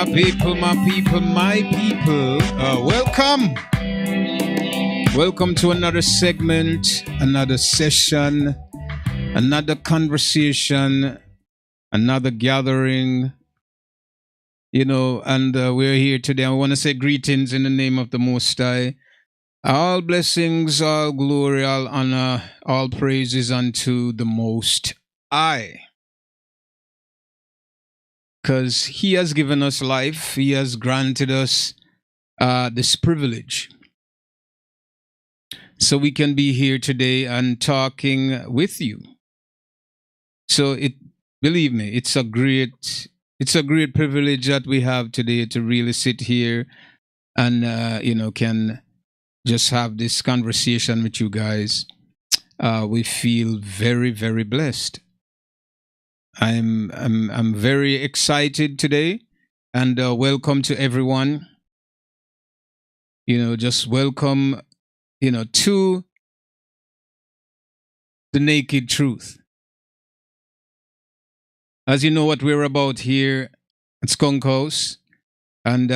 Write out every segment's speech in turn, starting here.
My people, my people, my people. Welcome. Welcome to another segment, another session, another conversation, another gathering. And we're here today. I want to say greetings in the name of the Most High. All blessings, all glory, all honor, all praises unto the Most High. Because He has given us life, He has granted us this privilege. So we can be here today and talking with you. So believe me, it's a great privilege that we have today to really sit here and can just have this conversation with you guys. We feel very, very blessed. I'm very excited today, and welcome to everyone. Just welcome, to the naked truth. As you know what we're about here at Skunk House, and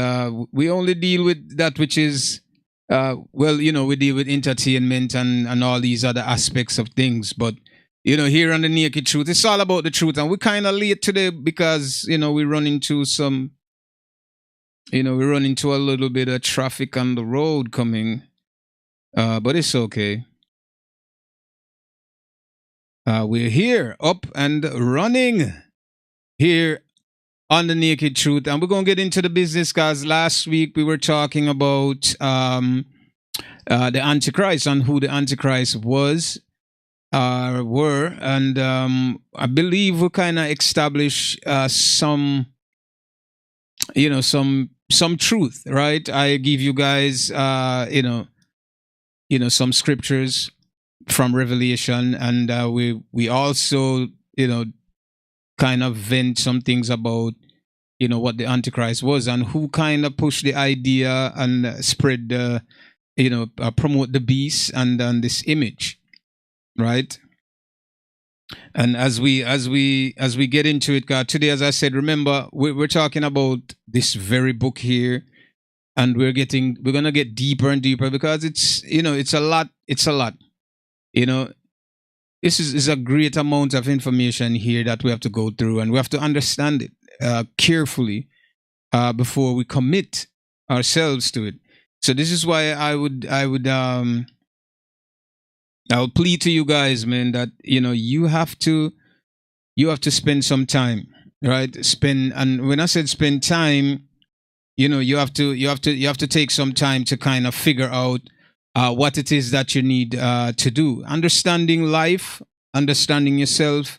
we only deal with that which is, we deal with entertainment and all these other aspects of things, but here on the Naked Truth, it's all about the truth. And we're kind of late today because, we run into a little bit of traffic on the road coming. But it's okay. We're here, up and running here on the Naked Truth. And we're going to get into the business because last week we were talking about the Antichrist and who the Antichrist were, and I believe we kind of establish some truth, right? I give you guys some scriptures from Revelation, and we also kind of vent some things about what the Antichrist was and who kind of pushed the idea and spread promote the beast and this image. Right, and as we get into it, God, today, as I said, remember we're talking about this very book here, and we're gonna get deeper and deeper because it's a lot. This is a great amount of information here that we have to go through, and we have to understand it carefully before we commit ourselves to it. So this is why I'll plead to you guys, man, that you have to spend some time, right? And when I said spend time, you have to take some time to kind of figure out what it is that you need to do. Understanding life, understanding yourself,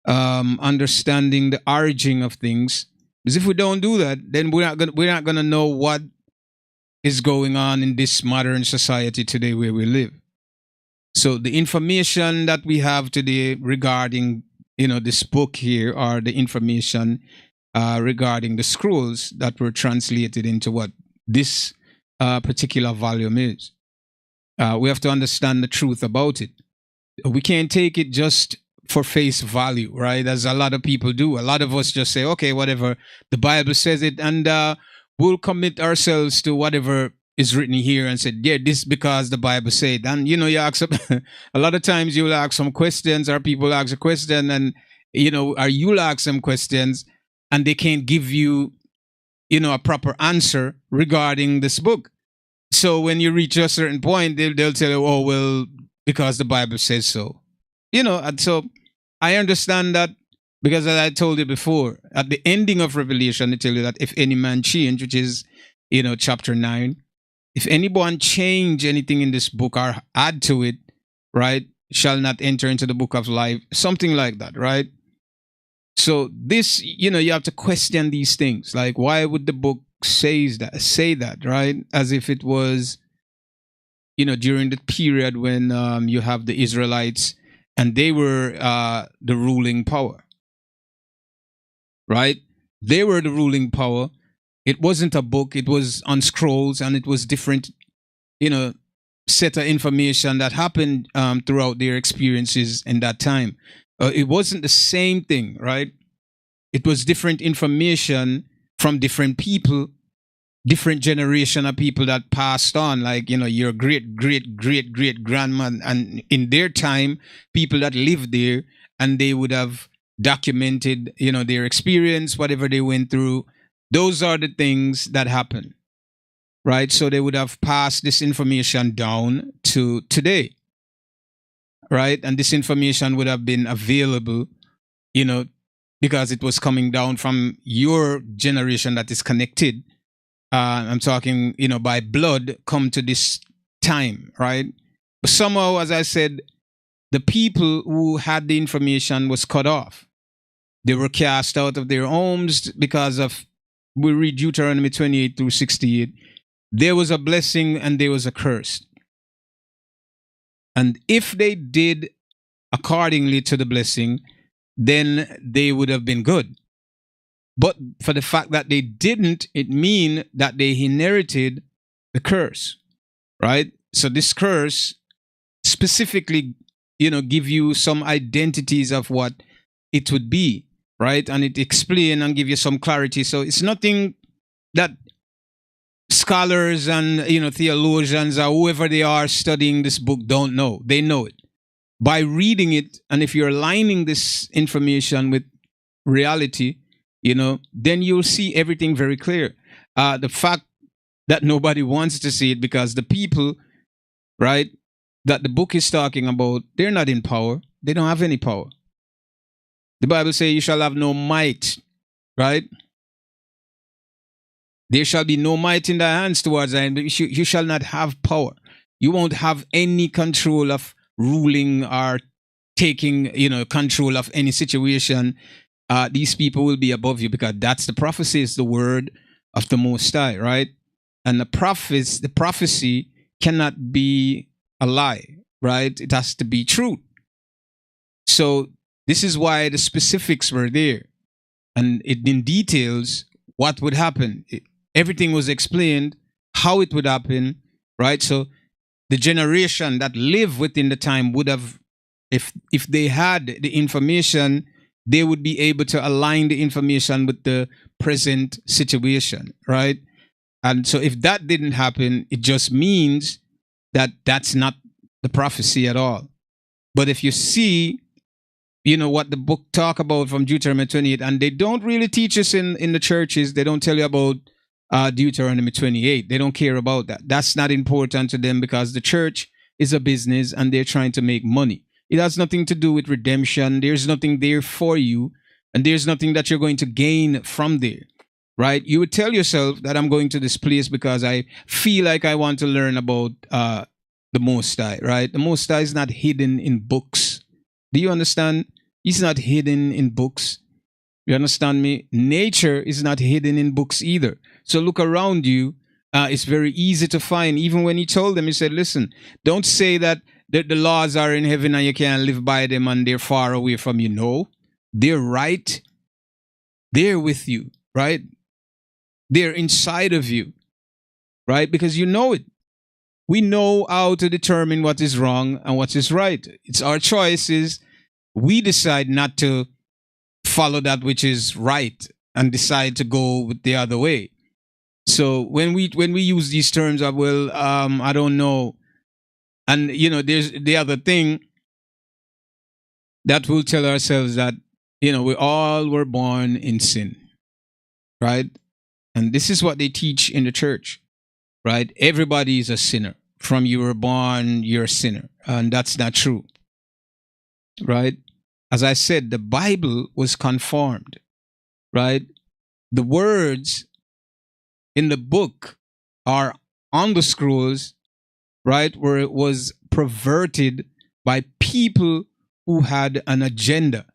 understanding the origin of things. Because if we don't do that, then we're not gonna know what is going on in this modern society today where we live. So the information that we have today regarding, this book here, are the information regarding the scrolls that were translated into what this particular volume is. We have to understand the truth about it. We can't take it just for face value, right? As a lot of people do. A lot of us just say, okay, whatever, the Bible says it, and we'll commit ourselves to whatever is written here and said, yeah, this because the Bible said. And you ask a lot of times you'll ask some questions, or people ask a question, and or you'll ask some questions and they can't give you a proper answer regarding this book. So when you reach a certain point, they'll tell you, oh, well, because the Bible says so. And so I understand that, because as I told you before, at the ending of Revelation, they tell you that if any man change, which is chapter 9, if anyone change anything in this book or add to it, right, shall not enter into the book of life, something like that, right? So this, you have to question these things. Like, why would the book say that, right? As if it was, during the period when you have the Israelites and they were the ruling power, right? They were the ruling power. It wasn't a book, it was on scrolls, and it was different, set of information that happened throughout their experiences in that time. It wasn't the same thing, right? It was different information from different people, different generation of people that passed on, like, your great great great great grandma, and in their time, people that lived there, and they would have documented, their experience, whatever they went through. Those are the things that happen, right? So they would have passed this information down to today, right? And this information would have been available, because it was coming down from your generation that is connected. I'm talking, by blood, come to this time, right? But somehow, as I said, the people who had the information was cut off. They were cast out of their homes because of, we read Deuteronomy 28 through 68. There was a blessing and there was a curse. And if they did accordingly to the blessing, then they would have been good. But for the fact that they didn't, it mean that they inherited the curse, right? So this curse specifically, give you some identities of what it would be, right? And it explain and give you some clarity. So it's nothing that scholars and, theologians or whoever they are studying this book don't know. They know it. By reading it, and if you're aligning this information with reality, then you'll see everything very clear. The fact that nobody wants to see it because the people, right, that the book is talking about, they're not in power. They don't have any power. The Bible says you shall have no might, right? There shall be no might in thy hands towards thy, you shall not have power. You won't have any control of ruling or taking, control of any situation. These people will be above you, because that's the prophecy, is the word of the Most High, right? And the prophecy cannot be a lie, right? It has to be true. So this is why the specifics were there, and it in details what would happen. Everything was explained, how it would happen, right? So the generation that lived within the time would have, if they had the information, they would be able to align the information with the present situation, right? And so if that didn't happen, it just means that that's not the prophecy at all. But if you see, what the book talk about from Deuteronomy 28, and they don't really teach us in the churches, they don't tell you about Deuteronomy 28. They don't care about that. That's not important to them, because the church is a business and they're trying to make money. It has nothing to do with redemption. There's nothing there for you, and there's nothing that you're going to gain from there, right? You would tell yourself that I'm going to this place because I feel like I want to learn about the Most High, right? The Most High is not hidden in books. Do you understand? He's not hidden in books. You understand me? Nature is not hidden in books either. So look around you. It's very easy to find. Even when he told them, he said, listen, don't say that the laws are in heaven and you can't live by them and they're far away from you. No, they're right there with you, right? They're inside of you, right? Because you know it. We know how to determine what is wrong and what is right. It's our choices. We decide not to follow that which is right and decide to go the other way. So when we use these terms of, well, I don't know, and there's the other thing that we'll tell ourselves that we all were born in sin, right? And this is what they teach in the church, right? Everybody is a sinner. From you were born, you're a sinner, and that's not true, right? As I said, the Bible was conformed, right? The words in the book are on the scrolls, right, where it was perverted by people who had an agenda.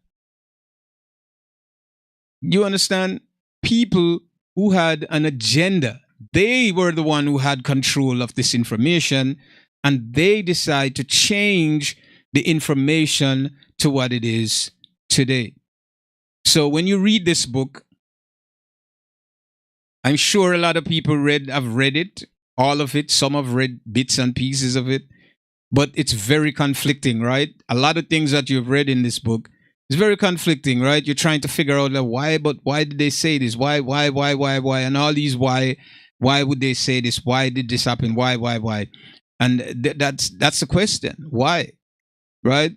You understand? People who had an agenda. They were the one who had control of this information, and they decide to change the information to what it is today. So when you read this book, I'm sure a lot of people have read it, all of it. Some have read bits and pieces of it, but it's very conflicting, right? A lot of things that you've read in this book, It's very conflicting, right? You're trying to figure out why, but why did they say this? Why, and all these why. Why would they say this? Why did this happen? Why? And that's the question. Why, right?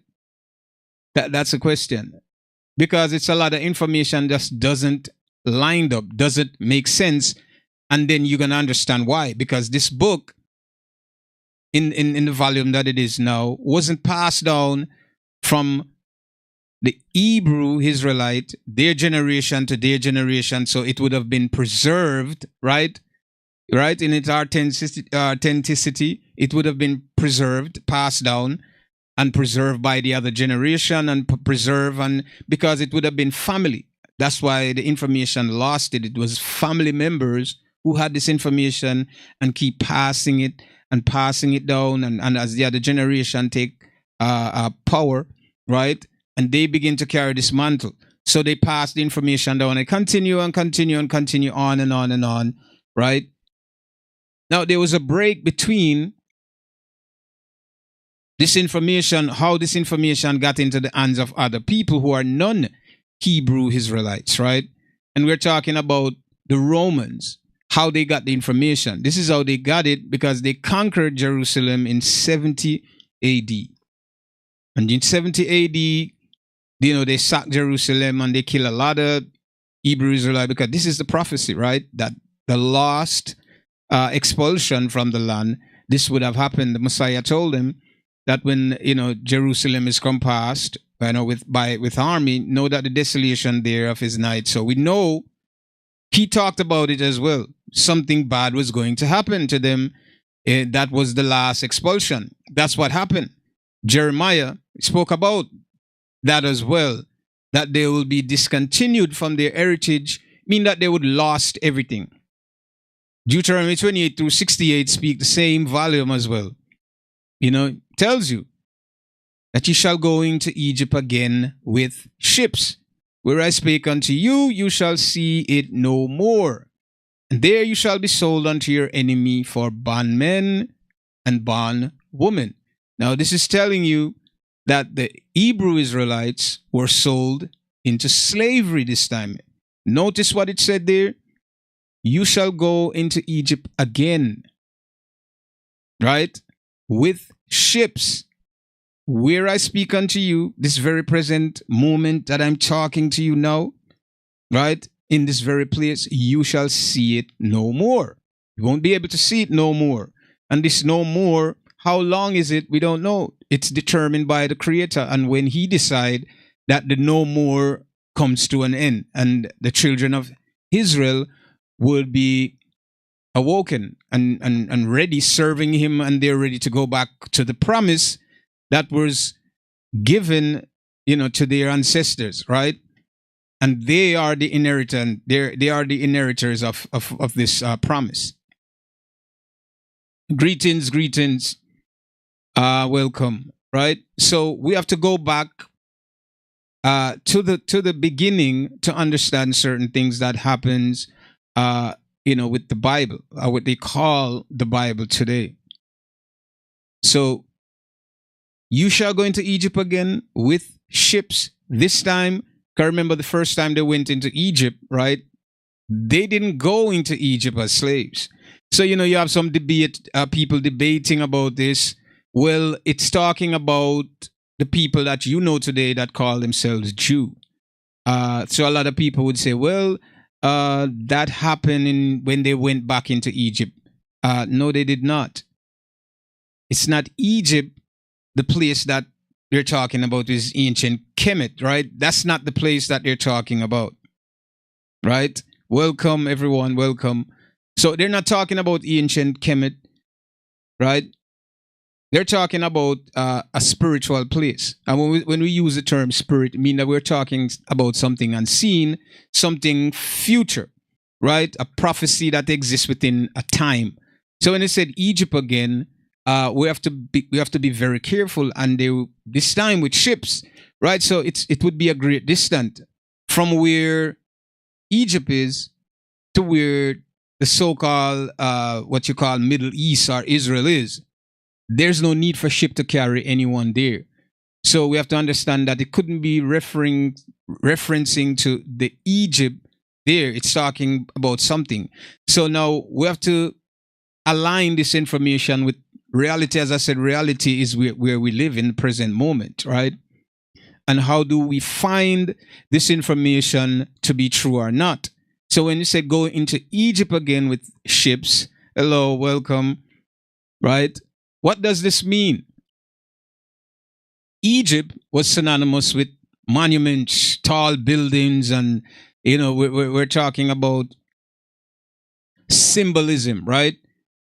That's a question, because it's a lot of information just doesn't lined up, doesn't make sense, and then you're gonna understand why. Because this book, in the volume that it is now, wasn't passed down from the Hebrew Israelite, their generation to their generation, so it would have been preserved, right? Right, in its authenticity, it would have been preserved, passed down, and preserved by the other generation, and and because it would have been family. That's why the information lost it. It was family members who had this information and keep passing it and passing it down, and as the other generation take power, right, and they begin to carry this mantle. So they pass the information down and continue on and on, right? Now, there was a break between this information, how this information got into the hands of other people who are non-Hebrew Israelites, right? And we're talking about the Romans, how they got the information. This is how they got it, because they conquered Jerusalem in 70 AD. And in 70 AD, they sacked Jerusalem and they kill a lot of Hebrew Israelites, because this is the prophecy, right? That the lost expulsion from the land, this would have happened. The Messiah told them that when Jerusalem is compassed, with army, know that the desolation thereof is night. So we know he talked about it as well. Something bad was going to happen to them. That was the last expulsion. That's what happened. Jeremiah spoke about that as well, that they will be discontinued from their heritage, mean that they would lost everything. Deuteronomy 28 through 68 speak the same volume as well. Tells you that you shall go into Egypt again with ships. Where I spake unto you, you shall see it no more. And there you shall be sold unto your enemy for bondmen and bondwomen. Now, this is telling you that the Hebrew Israelites were sold into slavery this time. Notice what it said there. You shall go into Egypt again, right? With ships. Where I speak unto you, this very present moment that I'm talking to you now, right? In this very place, you shall see it no more. You won't be able to see it no more. And this no more, how long is it? We don't know. It's determined by the Creator. And when He decide that the no more comes to an end, and the children of Israel will be awoken and ready, serving Him, and they're ready to go back to the promise that was given, to their ancestors, right? And they are the inheritant. They are the inheritors of this promise. Greetings. Welcome, right? So we have to go back to the beginning to understand certain things that happens with the Bible, what they call the Bible today. So you shall go into Egypt again with ships. This time, I remember the first time they went into Egypt, right? They didn't go into Egypt as slaves. So, you have some debate, people debating about this. Well, it's talking about the people that today that call themselves Jew. So a lot of people would say, well, that happened when they went back into Egypt. No, they did not. It's not Egypt. The place that they're talking about is ancient Kemet, right? That's not the place that they're talking about, right? Welcome, everyone. Welcome. So they're not talking about ancient Kemet, right? They're talking about a spiritual place. And when we use the term spirit, it means that we're talking about something unseen, something future, right? A prophecy that exists within a time. So when it said Egypt again, we have to be very careful, and this time with ships, right? So it would be a great distance from where Egypt is to where the so-called what you call Middle East or Israel is. There's no need for ship to carry anyone there. So we have to understand that it couldn't be referencing to the Egypt there. It's talking about something. So now we have to align this information with reality. As I said, reality is where we live in the present moment, right? And how do we find this information to be true or not? So when you say go into Egypt again with ships, hello, welcome, right? What does this mean? Egypt was synonymous with monuments, tall buildings, and we're talking about symbolism, right?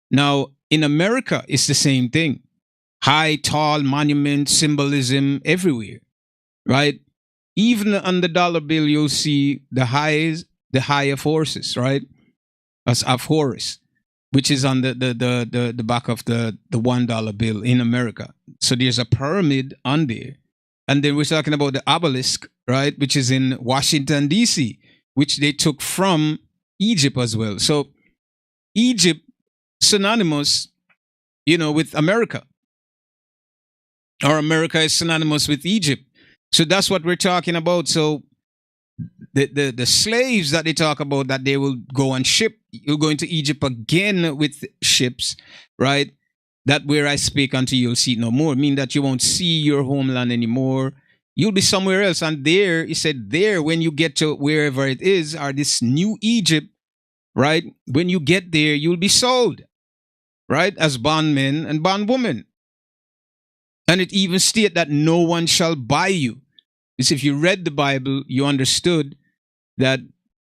Now in America, it's the same thing: high, tall monuments, symbolism everywhere, right? Even on the dollar bill, you'll see the higher forces, right? As of Horus, which is on the back of the $1 bill in America. So there's a pyramid on there. And then we're talking about the obelisk, right? Which is in Washington, D.C., which they took from Egypt as well. So Egypt, synonymous, with America. Or America is synonymous with Egypt. So that's what we're talking about. So the slaves that they talk about, that they will go on ship, you'll go into Egypt again with ships, right? That where I speak unto you'll see it no more, mean that you won't see your homeland anymore. You'll be somewhere else. And there, he said, there, when you get to wherever it is, or this new Egypt, right? When you get there, you'll be sold, right? As bondmen and bondwomen. And it even states that no one shall buy you. Because if you read the Bible, you understood that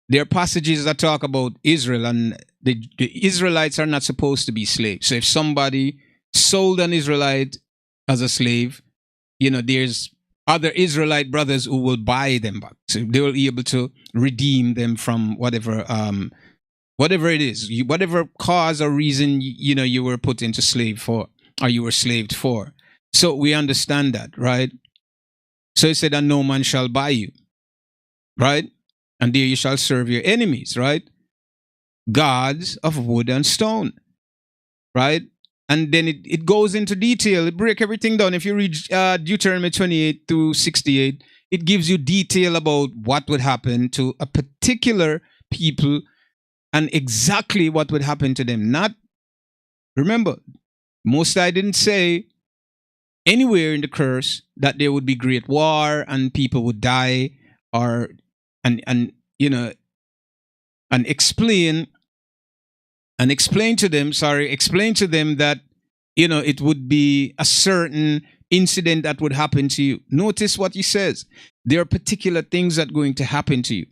there are passages that talk about Israel, and the Israelites are not supposed to be slaves. So if somebody sold an Israelite as a slave, there's other Israelite brothers who will buy them back. So they will be able to redeem them from whatever it is, whatever cause or reason, you were put into slave for, or you were slaved for. So we understand that, right? So he said that no man shall buy you, right? And there you shall serve your enemies, right? Gods of wood and stone, right? And then it goes into detail. It breaks everything down. If you read Deuteronomy 28 to 68, it gives you detail about what would happen to a particular people and exactly what would happen to them. Remember, Most High didn't say anywhere in the curse that there would be great war and people would die, or and explain to them that it would be a certain incident that would happen to you. Notice what he says. There are particular things that are going to happen to you,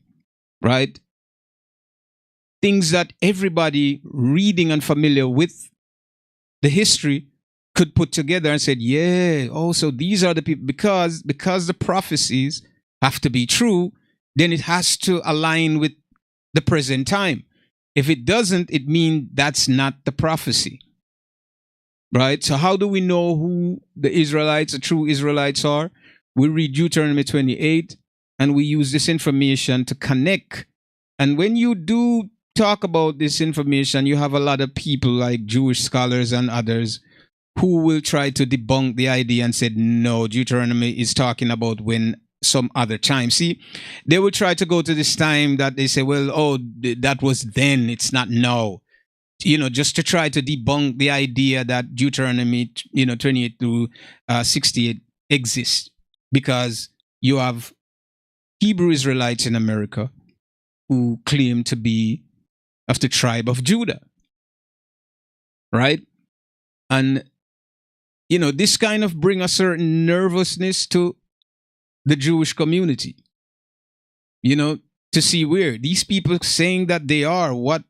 right? Things that everybody reading and familiar with the history could put together and said, yeah, also these are the people, because the prophecies have to be true, then it has to align with the present time. If it doesn't, it means that's not the prophecy, right? So how do we know who the Israelites, the true Israelites are? We read Deuteronomy 28 and we use this information to connect. And when you do talk about this information, you have a lot of people like Jewish scholars and others who will try to debunk the idea and said, no, Deuteronomy is talking about when some other time. See, they will try to go to this time that they say, well, that was then, it's not now. Just to try to debunk the idea that Deuteronomy, 28 through 68 exists, because you have Hebrew Israelites in America who claim to be of the tribe of Judah, right? And this kind of bring a certain nervousness to the Jewish community, to see where these people saying that they are what,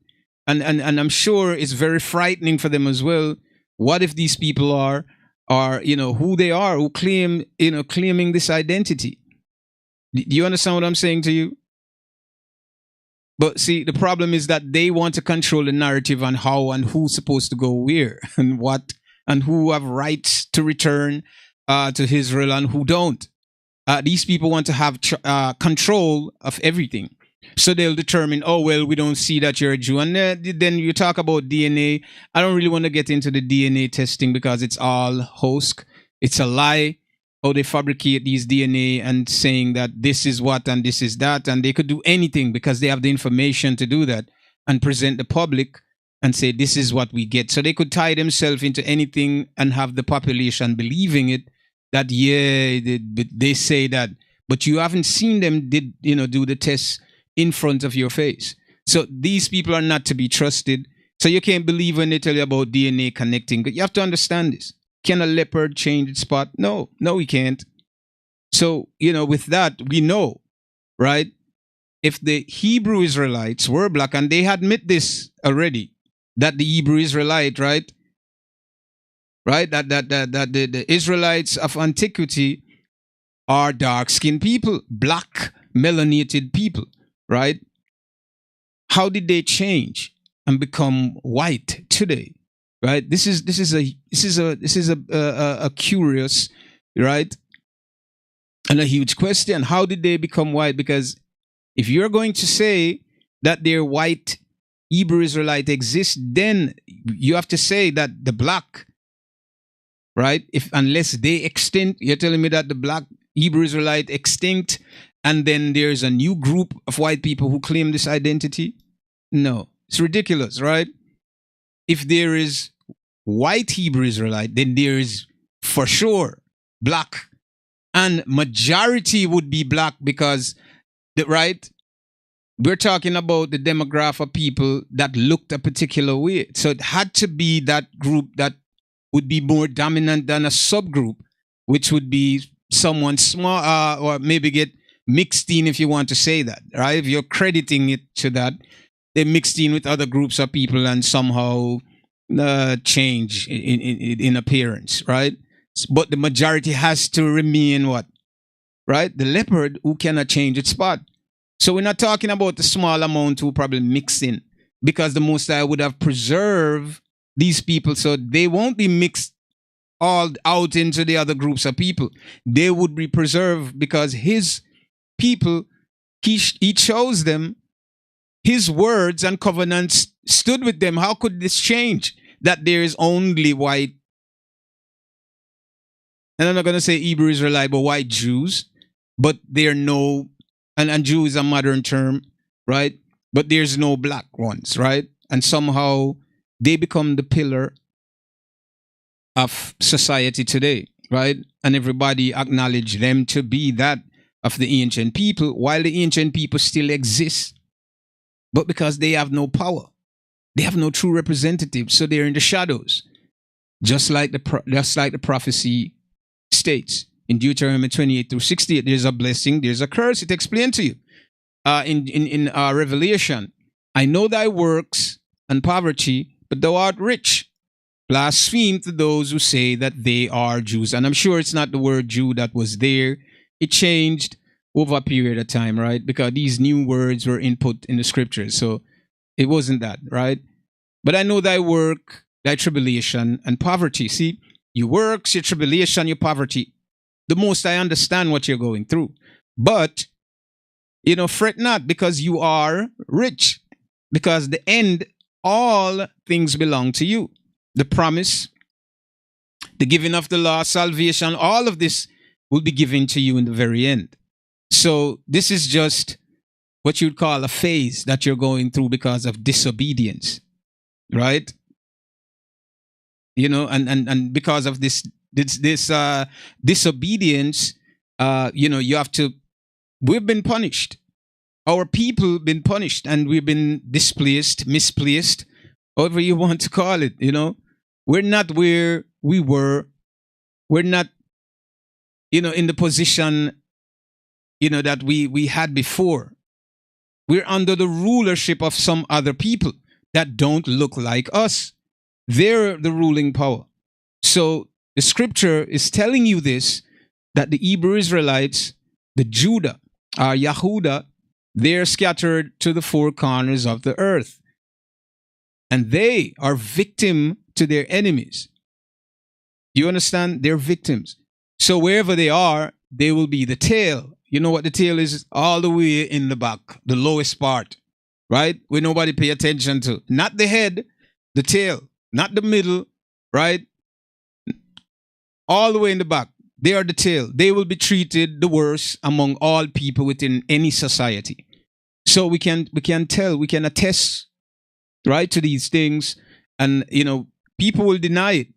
and I'm sure it's very frightening for them as well. What if these people are who they are, who claiming this identity? Do you understand what I'm saying to you? But see, the problem is that they want to control the narrative on how and who's supposed to go where and what, and who have rights to return to Israel and who don't. These people want to have control of everything. So they'll determine, oh, well, we don't see that you're a Jew. And then you talk about DNA. I don't really want to get into the DNA testing because it's all hoax. It's a lie. how they fabricate these DNA and saying that this is what and this is that, and they could do anything because they have the information to do that and present the public and say this is what we get. So they could tie themselves into anything and have the population believing it. That they say that, but you haven't seen them do the tests in front of your face. So these people are not to be trusted. So you can't believe when they tell you about DNA connecting. You have to understand this. Can a leopard change its spot? No, he can't. So, with that, we know, right? If the Hebrew Israelites were black, and they admit this already, that the Hebrew Israelite, right? That the Israelites of antiquity are dark-skinned people, black, melanated people, right? How did they change and become white today? Right? This is a curious, right, and a huge question. How did they become white? Because if you're going to say that their white Hebrew Israelite exists, then you have to say that the black, right? Unless they extinct, you're telling me that the black Hebrew Israelite extinct, and then there's a new group of white people who claim this identity? No, it's ridiculous, right? If there is white Hebrew Israelite, then there is for sure black, and majority would be black because right, we're talking about the demographic of people that looked a particular way. So it had to be that group that would be more dominant than a subgroup, which would be someone small, or maybe get mixed in, if you want to say that, right? If you're crediting it to that, they mixed in with other groups of people and somehow change in appearance, right? But the majority has to remain what? Right? The leopard who cannot change its spot. So we're not talking about the small amount who probably mix in, because the Most High would have preserved these people so they won't be mixed all out into the other groups of people. They would be preserved because his people, he chose them. His words and covenants stood with them. How could this change? That there is only white, and I'm not going to say Hebrew Israelite, but white Jews, but there are no, and Jew is a modern term, right? But there's no black ones, right? And somehow they become the pillar of society today, right? And everybody acknowledge them to be that of the ancient people, while the ancient people still exist. But because they have no power, they have no true representative, so they're in the shadows, just like the prophecy states in Deuteronomy 28-68. There's a blessing, there's a curse. It explained to you in Revelation. I know thy works and poverty, but thou art rich. Blaspheme to those who say that they are Jews. And I'm sure it's not the word Jew that was there. It changed over a period of time, right? Because these new words were input in the scriptures. So it wasn't that, right? But I know thy work, thy tribulation, and poverty. See, your works, your tribulation, your poverty. The most I understand what you're going through. But, fret not, because you are rich. Because the end, all things belong to you. The promise, the giving of the law, salvation, all of this will be given to you in the very end. So this is just what you'd call a phase that you're going through because of disobedience, right? And because of this disobedience, you have to. We've been punished. Our people been punished, and we've been displaced, misplaced, however you want to call it. We're not where we were. We're not, in the position, that we had before. We're under the rulership of some other people that don't look like us. They're the ruling power. So the scripture is telling you this, that the Hebrew Israelites, the Judah, Yahudah, they're scattered to the four corners of the earth. And they are victim to their enemies. You understand? They're victims. So wherever they are, they will be the tail. You know what the tail is? All the way in the back, the lowest part, right? Where nobody pay attention to. Not the head, the tail. Not the middle, right? All the way in the back. They are the tail. They will be treated the worst among all people within any society. So we can tell, we can attest, right, to these things, and people will deny it.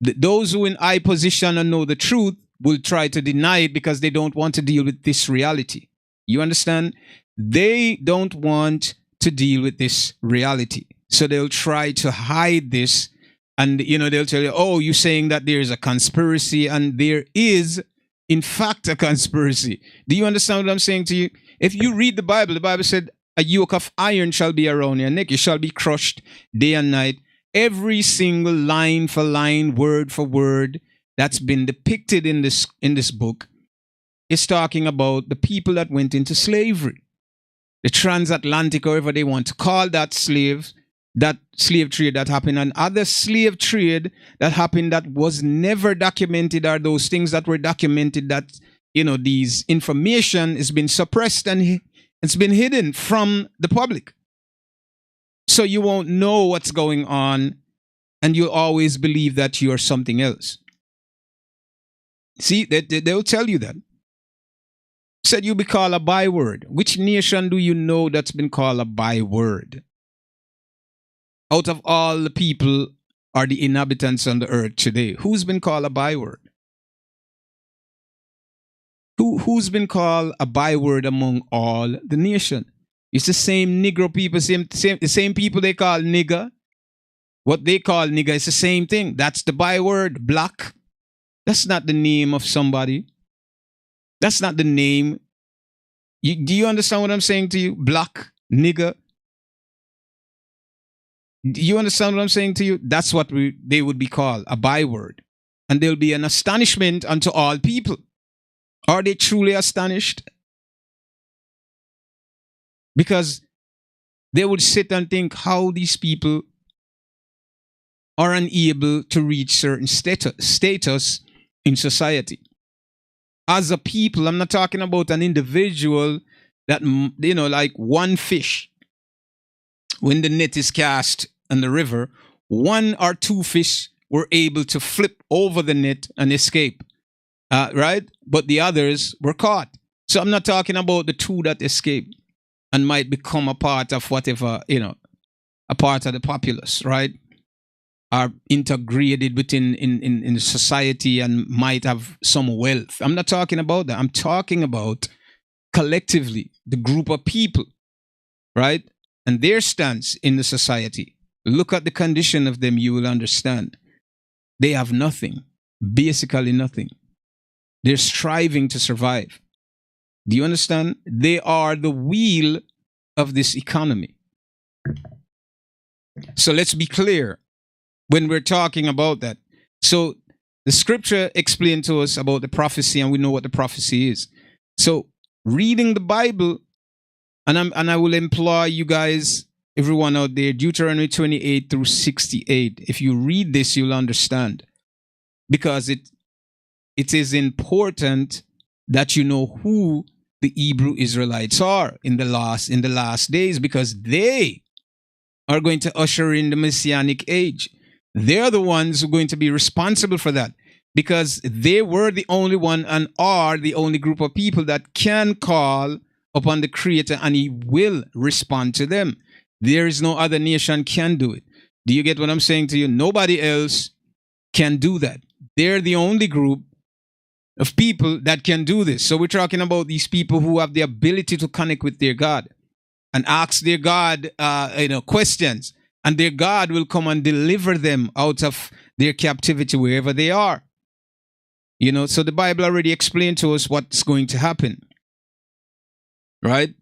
Those who in high position and know the truth will try to deny it because they don't want to deal with this reality. You understand? They don't want to deal with this reality. So they'll try to hide this. And, they'll tell you, oh, you're saying that there's a conspiracy. And there is, in fact, a conspiracy. Do you understand what I'm saying to you? If you read the Bible said, a yoke of iron shall be around your neck. You shall be crushed day and night. Every single line for line, word for word, that's been depicted in this book is talking about the people that went into slavery. The transatlantic, however they want to call that slave trade that happened, and other slave trade that happened that was never documented, are those things that were documented that, these information has been suppressed and it's been hidden from the public. So you won't know what's going on, and you'll always believe that you're something else. See, they'll tell you that. Said you be called a byword. Which nation do you know that's been called a byword? Out of all the people are the inhabitants on the earth today, who's been called a byword? Who's been called a byword among all the nation? It's the same Negro people, the same people they call nigger. What they call nigger is the same thing. That's the byword. Black. That's not the name of somebody. That's not the name. Do you understand what I'm saying to you? Black, nigger. Do you understand what I'm saying to you? That's what they would be called, a byword. And there'll be an astonishment unto all people. Are they truly astonished? Because they would sit and think how these people are unable to reach certain status in society. As a people, I'm not talking about an individual that, like one fish. When the net is cast in the river, one or two fish were able to flip over the net and escape, right? But the others were caught. So I'm not talking about the two that escaped and might become a part of whatever, a part of the populace, right? Are integrated within in society and might have some wealth. I'm not talking about that. I'm talking about collectively, the group of people, right? And their stance in the society. Look at the condition of them, you will understand. They have nothing, basically nothing. They're striving to survive. Do you understand? They are the wheel of this economy. So let's be clear when we're talking about that. So the scripture explained to us about the prophecy, and we know what the prophecy is. So reading the Bible, and I will implore you guys, everyone out there, Deuteronomy 28 through 68. If you read this, you'll understand. Because it is important that you know who the Hebrew Israelites are in the last days, because they are going to usher in the Messianic age. They're the ones who are going to be responsible for that, because they were the only one and are the only group of people that can call upon the Creator, and He will respond to them. There is no other nation can do it. Do you get what I'm saying to you? Nobody else can do that. They're the only group of people that can do this. So we're talking about these people who have the ability to connect with their God and ask their God questions, and their God will come and deliver them out of their captivity wherever they are. So the Bible already explained to us what's going to happen. Right?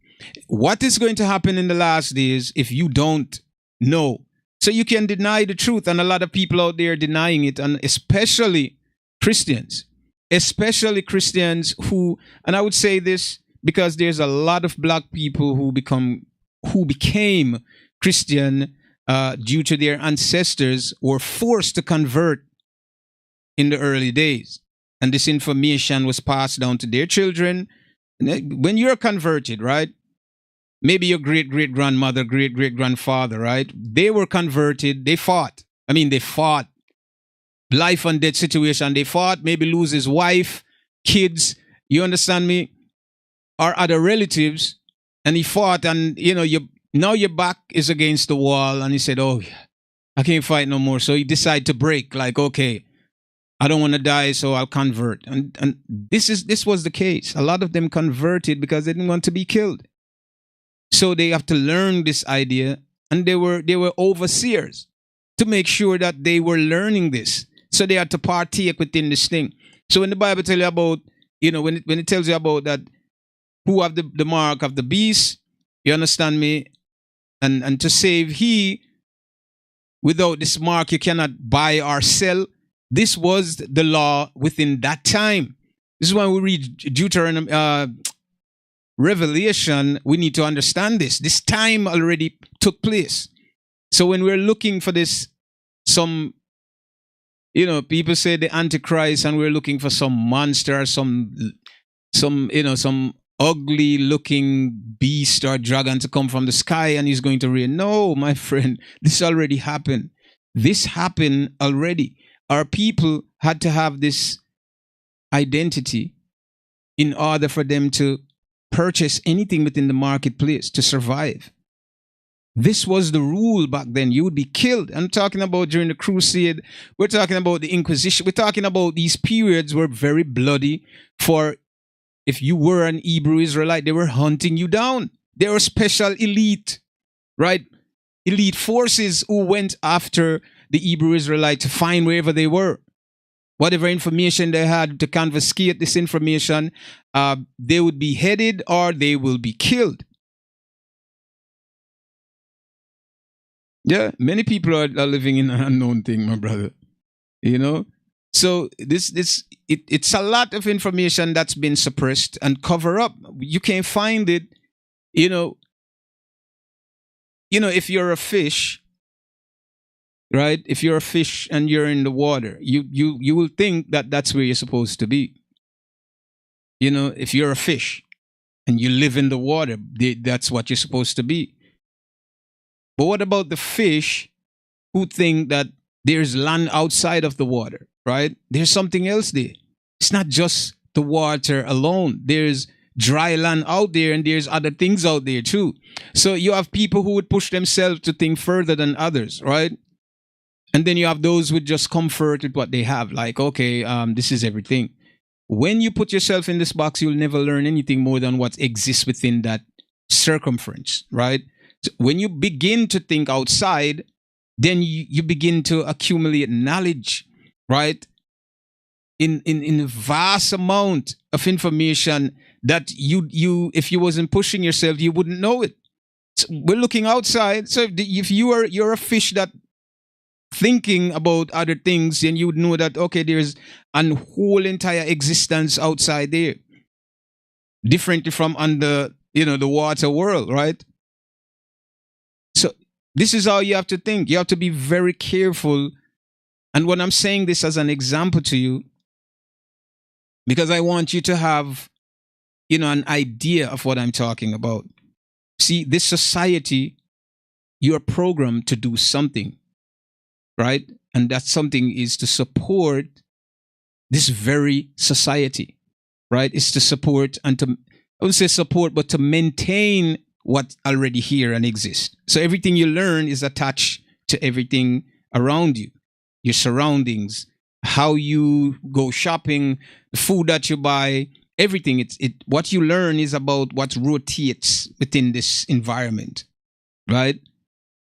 What is going to happen in the last days if you don't know? So you can deny the truth, and a lot of people out there denying it, and especially Christians who, and I would say this because there's a lot of black people who became Christian due to their ancestors were forced to convert in the early days, and this information was passed down to their children. When you're converted, right? Maybe your great-great-grandmother, great-great-grandfather, right? They were converted. They fought. They fought life and death situation. They fought, maybe lose his wife, kids, you understand me, or other relatives, and he fought, and now your back is against the wall, and he said, "Oh, I can't fight no more." So he decided to break, like, okay, I don't want to die, so I'll convert. And this was the case. A lot of them converted because they didn't want to be killed. So they have to learn this idea, and they were overseers to make sure that they were learning this. So they had to partake within this thing. So when the Bible tells you about, when it tells you about that, who have the mark of the beast, you understand me? And to save he, without this mark, you cannot buy or sell. This was the law within that time. This is when we read Deuteronomy, Revelation, we need to understand this. This time already took place. So when we're looking for this, some, people say the Antichrist, and we're looking for some monster, some ugly looking beast or dragon to come from the sky and he's going to reign. No, my friend, this already happened. This happened already. Our people had to have this identity in order for them to purchase anything within the marketplace to survive. This was the rule back then. You would be killed. I'm talking about during the crusade. We're talking about the Inquisition. We're talking about these periods were very bloody. For if you were an Hebrew Israelite, they were hunting you down. They were special elite, right? Elite forces who went after the Hebrew Israelite to find wherever they were. Whatever information they had to confiscate this information, they would be headed or they will be killed. Yeah, many people are living in an unknown thing, my brother. So it's a lot of information that's been suppressed and covered up. You can't find it. If you're a fish, right? If you're a fish and you're in the water, you will think that that's where you're supposed to be. If you're a fish and you live in the water, that's what you're supposed to be. But what about the fish who think that there's land outside of the water, right? There's something else there. It's not just the water alone. There's dry land out there, and there's other things out there too. So you have people who would push themselves to think further than others, right? And then you have those with just comfort with what they have, like, okay, this is everything. When you put yourself in this box, you'll never learn anything more than what exists within that circumference, right? So when you begin to think outside, then you begin to accumulate knowledge, right? In a vast amount of information that you if you wasn't pushing yourself, you wouldn't know it. So we're looking outside. So if you're a fish that thinking about other things, then you would know that, okay, there's a whole entire existence outside there, differently from under the water world, right? So this is how you have to think. You have to be very careful. And when I'm saying this as an example to you, because I want you to have an idea of what I'm talking about. See, this society, you're programmed to do something, right? And that something is to support this very society, right? It's to support and to, I wouldn't say support, but to maintain what's already here and exists. So everything you learn is attached to everything around you, your surroundings, how you go shopping, the food that you buy, everything. What you learn is about what rotates within this environment, right?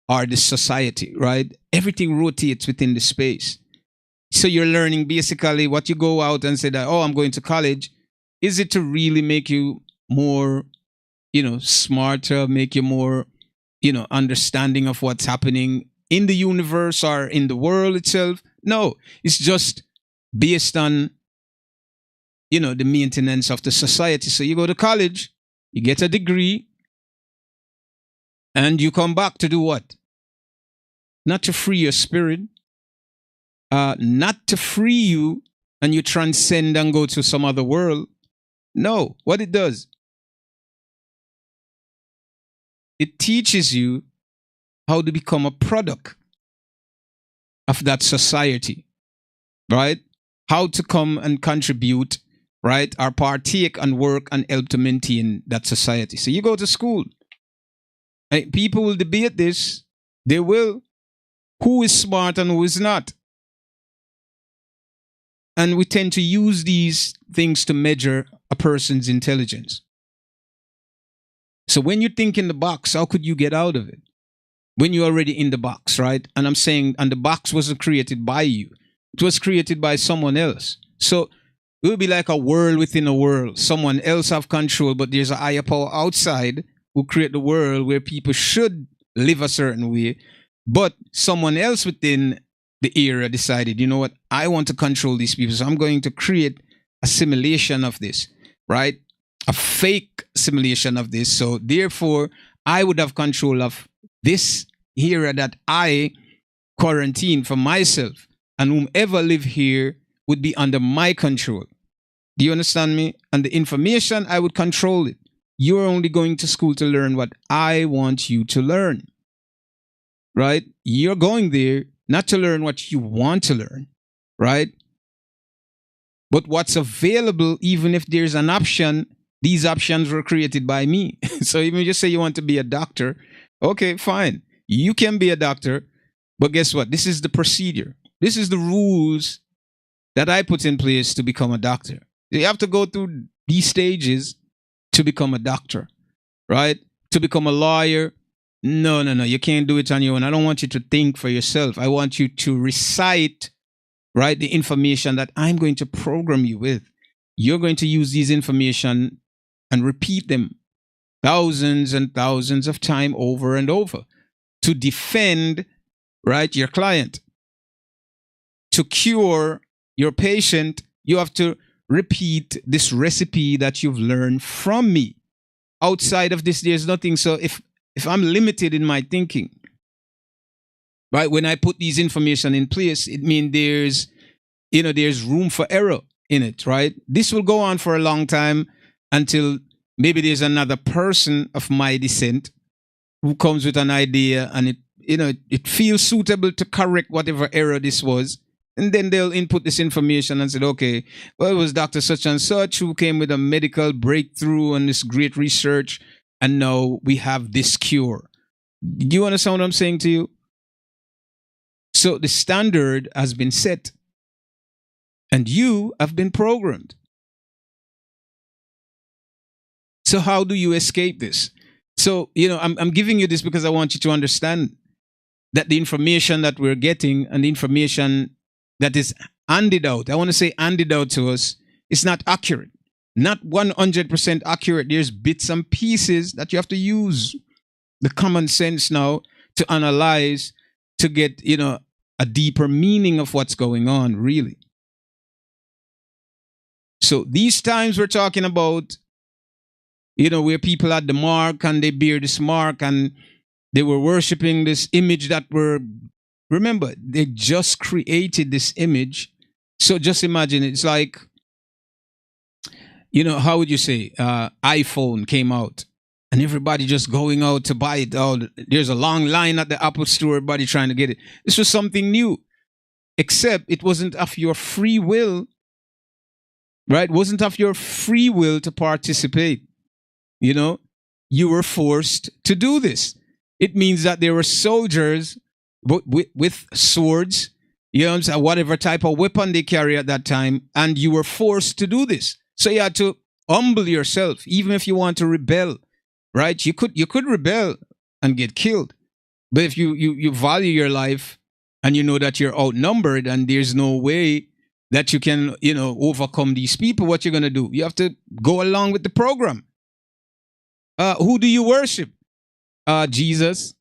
Or this society, right? Everything rotates within the space. So you're learning basically what you go out and say that, oh, I'm going to college. Is it to really make you more, smarter, make you more, understanding of what's happening in the universe or in the world itself? No, it's just based on, the maintenance of the society. So you go to college, you get a degree, and you come back to do what? Not to free your spirit, not to free you and you transcend and go to some other world. No, what it does, it teaches you how to become a product of that society. right? How to come and contribute, right? Or partake and work and help to maintain that society. So you go to school. People will debate this. They will. Who is smart and who is not? And we tend to use these things to measure a person's intelligence. So when you think in the box, how could you get out of it? When you're already in the box, right? And I'm saying, and the box wasn't created by you. It was created by someone else. So it will be like a world within a world. Someone else have control, but there's a higher power outside who create the world where people should live a certain way. But someone else within the area decided, you know what, I want to control these people. So I'm going to create a simulation of this, right? A fake simulation of this. So therefore, I would have control of this area that I quarantine for myself, and whomever live here would be under my control. Do you understand me? And the information, I would control it. You're only going to school to learn what I want you to learn, right? You're going there not to learn what you want to learn, right? But what's available, even if there's an option, these options were created by me. So even just say you want to be a doctor, okay, fine. You can be a doctor, but guess what? This is the procedure. This is the rules that I put in place to become a doctor. You have to go through these stages to become a doctor, right? To become a lawyer. No. You can't do it on your own. I don't want you to think for yourself. I want you to recite, right, the information that I'm going to program you with. You're going to use these information and repeat them thousands and thousands of times over and over to defend, right, your client. To cure your patient, you have to repeat this recipe that you've learned from me. Outside of this, there's nothing. So if I'm limited in my thinking, right, when I put these information in place, it means there's room for error in it, right? This will go on for a long time until maybe there's another person of my descent who comes with an idea and it feels suitable to correct whatever error this was. And then they'll input this information and say, okay, well, it was Dr. Such and Such who came with a medical breakthrough and this great research. And now we have this cure. Do you understand what I'm saying to you? So the standard has been set. And you have been programmed. So how do you escape this? So, I'm giving you this because I want you to understand that the information that we're getting and the information that is handed out, I want to say handed out to us, is not accurate. Not 100% accurate. There's bits and pieces that you have to use the common sense now to analyze, to get, a deeper meaning of what's going on, really. So these times we're talking about, where people had the mark and they bear this mark and they were worshiping this image remember, they just created this image. So just imagine, it's like, how would you say, iPhone came out and everybody just going out to buy it. Oh, there's a long line at the Apple store, everybody trying to get it. This was something new, except it wasn't of your free will, right? It wasn't of your free will to participate. You were forced to do this. It means that there were soldiers with swords, whatever type of weapon they carry at that time, and you were forced to do this. So you had to humble yourself, even if you want to rebel, right? You could rebel and get killed, but if you value your life and you know that you're outnumbered and there's no way that you can overcome these people, what you're gonna do? You have to go along with the program. Who do you worship? Jesus.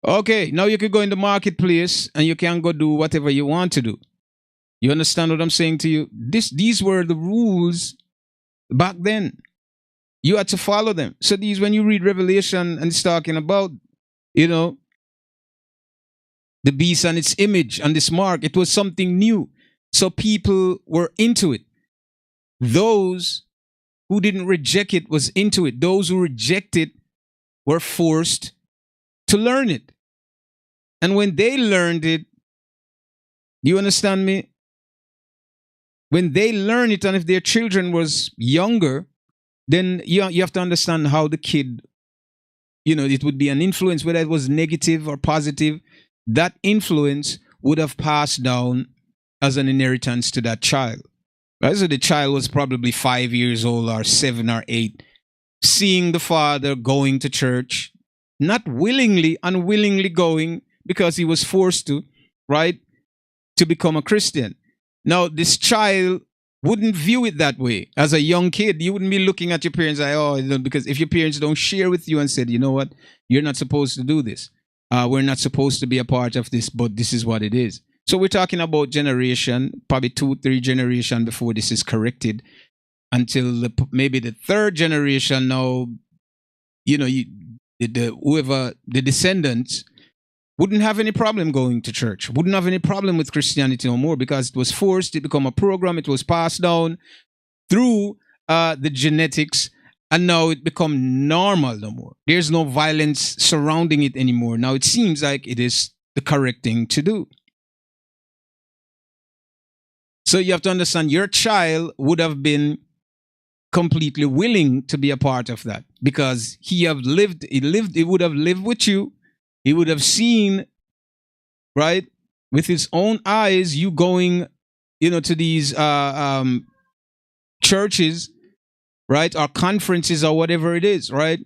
Okay, now you could go in the marketplace and you can go do whatever you want to do. You understand what I'm saying to you? These were the rules back then. You had to follow them. So when you read Revelation and it's talking about, the beast and its image and this mark, it was something new. So people were into it. Those who didn't reject it was into it. Those who rejected were forced to learn it. And when they learned it, do you understand me? when they learn it, and if their children was younger, then you have to understand how the kid, it would be an influence, whether it was negative or positive. That influence would have passed down as an inheritance to that child. Right? So the child was probably 5 years old or 7 or 8, seeing the father going to church, not willingly, unwillingly going because he was forced to, right, to become a Christian. Now, this child wouldn't view it that way. As a young kid, you wouldn't be looking at your parents like, oh, because if your parents don't share with you and said, you know what, you're not supposed to do this. We're not supposed to be a part of this, but this is what it is. So we're talking about generation, probably 2-3 generation before this is corrected, until maybe the third generation. Now, whoever the descendants wouldn't have any problem going to church, wouldn't have any problem with Christianity no more, because it was forced, it became a program, it was passed down through the genetics, and now it become normal no more. There's no violence surrounding it anymore. Now it seems like it is the correct thing to do. So you have to understand, your child would have been completely willing to be a part of that, because he would have lived with you. He would have seen, right, with his own eyes, you going, to these churches, right, or conferences or whatever it is, right?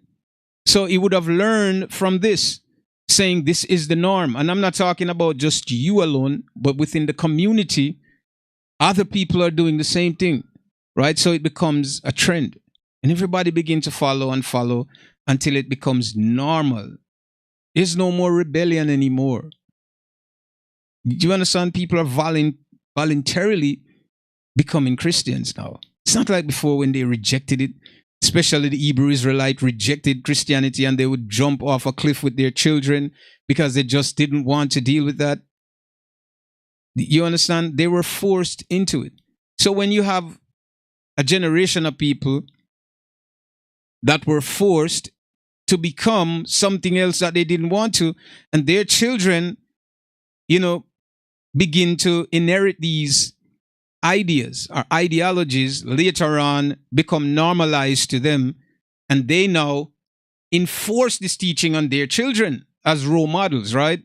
So he would have learned from this, saying this is the norm. And I'm not talking about just you alone, but within the community, other people are doing the same thing, right? So it becomes a trend, and everybody begins to follow and follow until it becomes normal. There's no more rebellion anymore. Do you understand? People are voluntarily becoming Christians now. It's not like before when they rejected it, especially the Hebrew Israelite rejected Christianity and they would jump off a cliff with their children because they just didn't want to deal with that. You understand? They were forced into it. So when you have a generation of people that were forced to become something else that they didn't want to, and their children, begin to inherit these ideas or ideologies, later on become normalized to them, and they now enforce this teaching on their children as role models, right?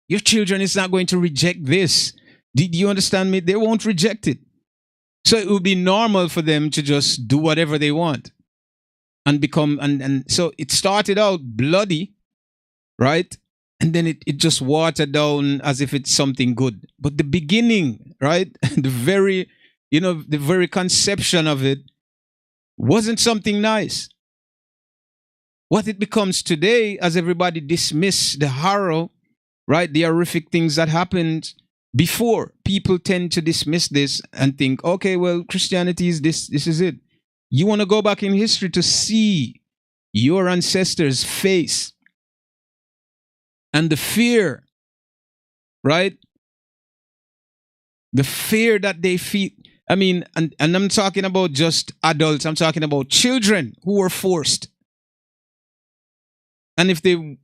Your children is not going to reject this. Do you understand me? They won't reject it. So it would be normal for them to just do whatever they want and become, and so it started out bloody, right? And then it just watered down as if it's something good. But the beginning, right? the very conception of it wasn't something nice. What it becomes today, as everybody dismiss the horror, right? The horrific things that happened before, people tend to dismiss this and think, okay, well, Christianity is this is it. You want to go back in history to see your ancestors face and the fear, right? The fear that they feel. I mean, and I'm talking about just adults. I'm talking about children who were forced. And if they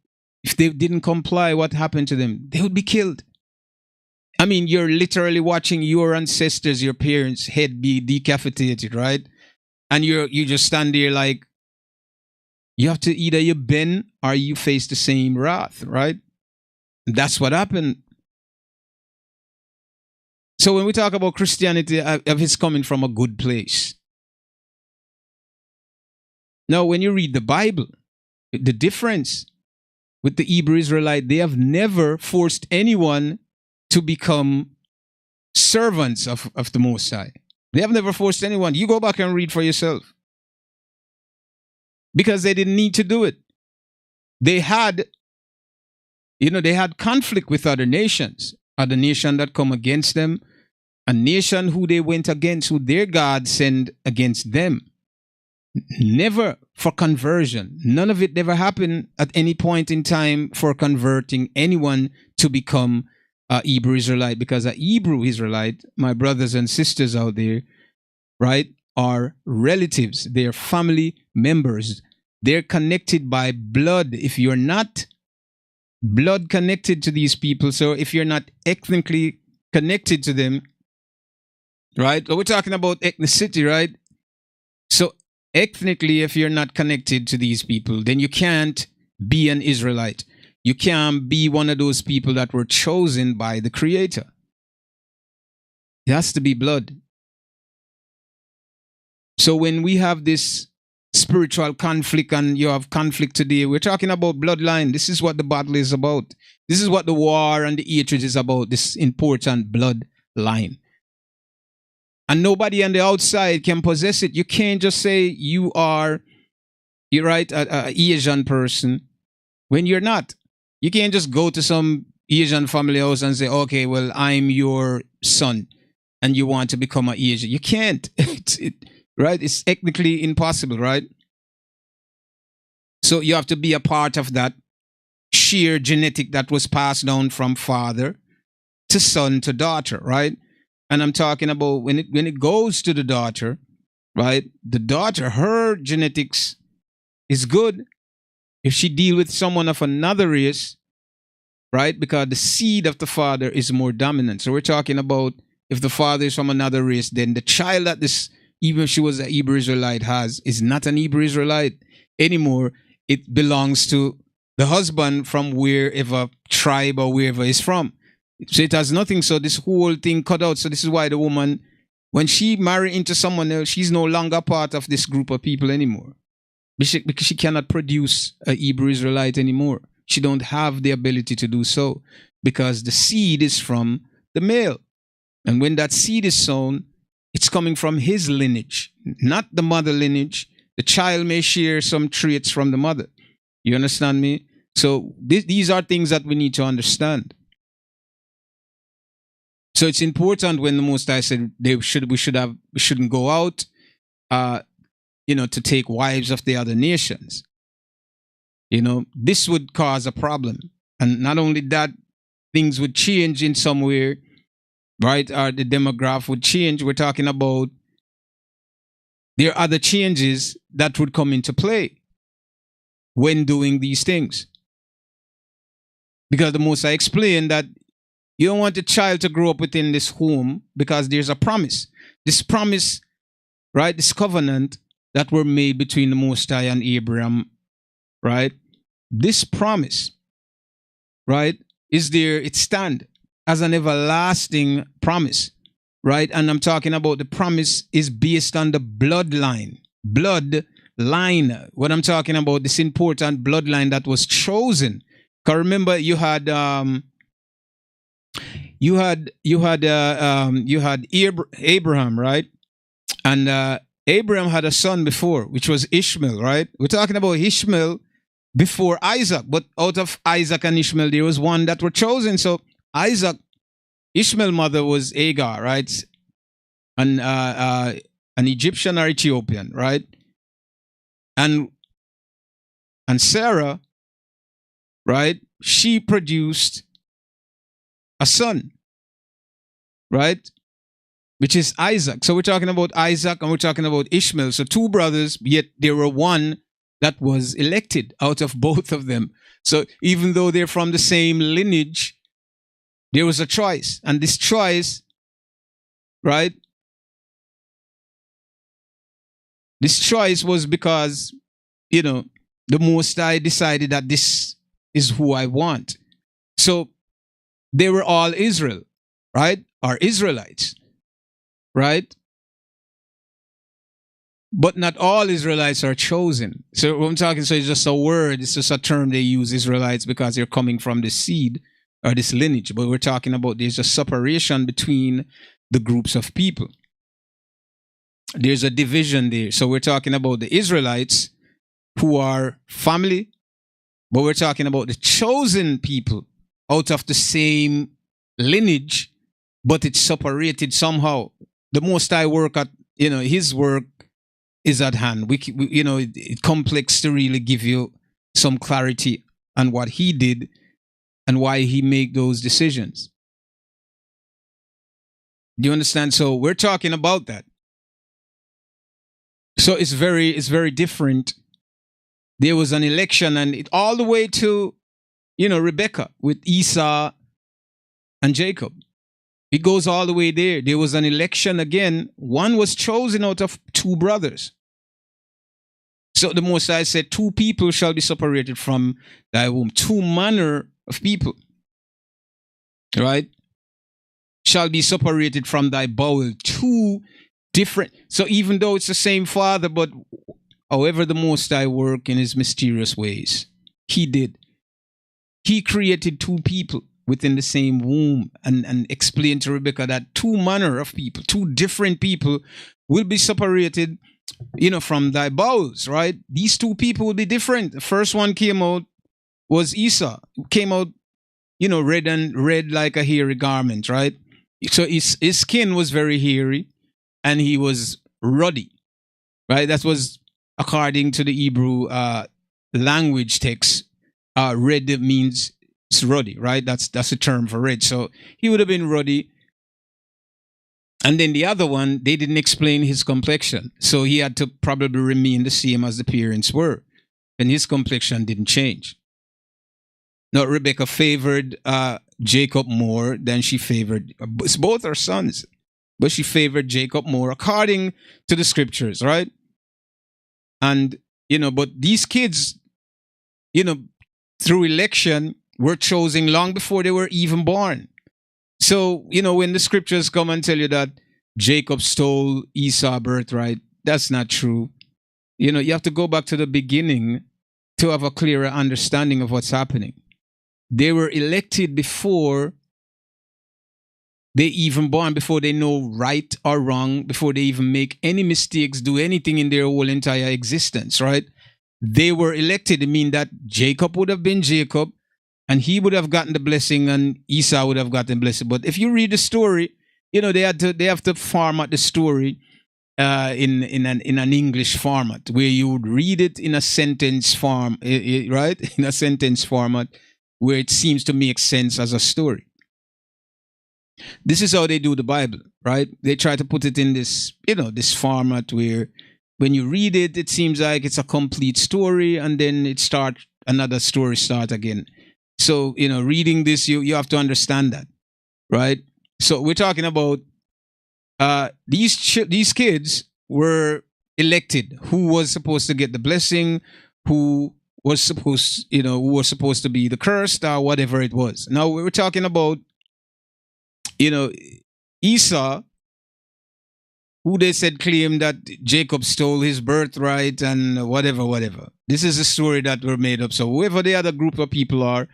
didn't comply, what happened to them? They would be killed. I mean, you're literally watching your ancestors, your parents' head be decapitated, right? And you just stand there like, you have to either you bend or you face the same wrath, right? That's what happened. So when we talk about Christianity, it's coming from a good place. Now, when you read the Bible, the difference with the Hebrew Israelite, they have never forced anyone to become servants of the Most High. They have never forced anyone. You go back and read for yourself. Because they didn't need to do it. They had conflict with other nations that come against them, a nation who they went against, who their God sent against them. Never for conversion. None of it ever happened at any point in time for converting anyone to become a Hebrew Israelite, because a Hebrew Israelite, my brothers and sisters out there, right, are relatives. They're family members. They're connected by blood. If you're not blood connected to these people, so if you're not ethnically connected to them, right? We're talking about ethnicity, right? So ethnically, if you're not connected to these people, then you can't be an Israelite. You can't be one of those people that were chosen by the Creator. It has to be blood. So when we have this spiritual conflict and you have conflict today, we're talking about bloodline. This is what the battle is about. This is what the war and the hatred is about, this important bloodline. And nobody on the outside can possess it. You can't just say you're right, a Asian person when you're not. You can't just go to some Asian family house and say, okay, well, I'm your son and you want to become an Asian. You can't. Right? It's technically impossible, right? So you have to be a part of that sheer genetic that was passed down from father to son to daughter, right? And I'm talking about when it goes to the daughter, right? The daughter, her genetics is good if she deal with someone of another race, right? Because the seed of the father is more dominant. So we're talking about if the father is from another race, then the child that this, even if she was a Hebrew Israelite, has is not an Hebrew Israelite anymore. It belongs to the husband from wherever tribe or wherever he's from. So it has nothing. So this whole thing cut out. So this is why the woman, when she marry into someone else, she's no longer part of this group of people anymore. Because she cannot produce a Hebrew Israelite anymore. She don't have the ability to do so because the seed is from the male. And when that seed is sown, it's coming from his lineage, not the mother lineage. The child may share some traits from the mother. You understand me? So these are things that we need to understand. So it's important when the Most High said we shouldn't go out, to take wives of the other nations. This would cause a problem. And not only that, things would change in some way, right? Or the demographic would change. We're talking about there are other changes that would come into play when doing these things. Because the Most High explained that you don't want the child to grow up within this home because there's a promise. This promise, right? This covenant that were made between the Most High and Abraham, right? This promise, right, is there, it stands as an everlasting promise, right? And I'm talking about the promise is based on the bloodline. Bloodline. What I'm talking about, this important bloodline that was chosen. Because remember, you had Abraham, right? And Abraham had a son before, which was Ishmael, right? We're talking about Ishmael before Isaac, but out of Isaac and Ishmael, there was one that were chosen. So Ishmael's mother was Hagar, right? And an Egyptian or Ethiopian, right? And Sarah, right? She produced a son, right? Which is Isaac. So we're talking about Isaac and we're talking about Ishmael. So two brothers, yet there were one that was elected out of both of them. So even though they're from the same lineage, there was a choice. And this choice, right? This choice was because, the Most High decided that this is who I want. So they were all Israel, right? Or Israelites, right? But not all Israelites are chosen. So what I'm talking, so it's just a word, it's just a term they use, Israelites, because they're coming from the seed or this lineage. But we're talking about there's a separation between the groups of people. There's a division there. So we're talking about the Israelites who are family, but we're talking about the chosen people out of the same lineage, but it's separated somehow. The Most High work at, his work is at hand. It's complex to really give you some clarity on what he did and why he made those decisions. Do you understand? So we're talking about that. So it's very different. There was an election and all the way to, Rebecca with Esau and Jacob. It goes all the way there. There was an election again. One was chosen out of two brothers. So the Most High said, two people shall be separated from thy womb. Two manner of people, right, shall be separated from thy bowel. Two different. So even though it's the same father, but however the Most High work in his mysterious ways, he did. He created two people within the same womb and explained to Rebecca that two manner of people, two different people will be separated, from thy bowels, right? These two people will be different. The first one came out was Esau, came out, red like a hairy garment, right? So his skin was very hairy and he was ruddy, right? That was according to the Hebrew language text. Red means it's ruddy, right? That's a term for red. So he would have been ruddy. And then the other one, they didn't explain his complexion. So he had to probably remain the same as the parents were. And his complexion didn't change. Now, Rebecca favored Jacob more than she favored, it's both her sons, but she favored Jacob more according to the scriptures, right? And, but these kids, through election, were chosen long before they were even born. So, when the scriptures come and tell you that Jacob stole Esau's birthright, that's not true. You have to go back to the beginning to have a clearer understanding of what's happening. They were elected before they even born, before they know right or wrong, before they even make any mistakes, do anything in their whole entire existence, right? They were elected. It means that Jacob would have been Jacob, and he would have gotten the blessing, and Esau would have gotten blessing. But if you read the story, they have to format the story in an English format where you would read it in a sentence form, right? In a sentence format where it seems to make sense as a story. This is how they do the Bible, right? They try to put it in this, this format where when you read it, it seems like it's a complete story, and then another story start again. So, reading this, you have to understand that, right? So we're talking about these kids were elected. Who was supposed to get the blessing? Who was supposed to be the cursed, or whatever it was. Now we were talking about, Esau, who they said claimed that Jacob stole his birthright and whatever. This is a story that were made up. So whoever the other group of people are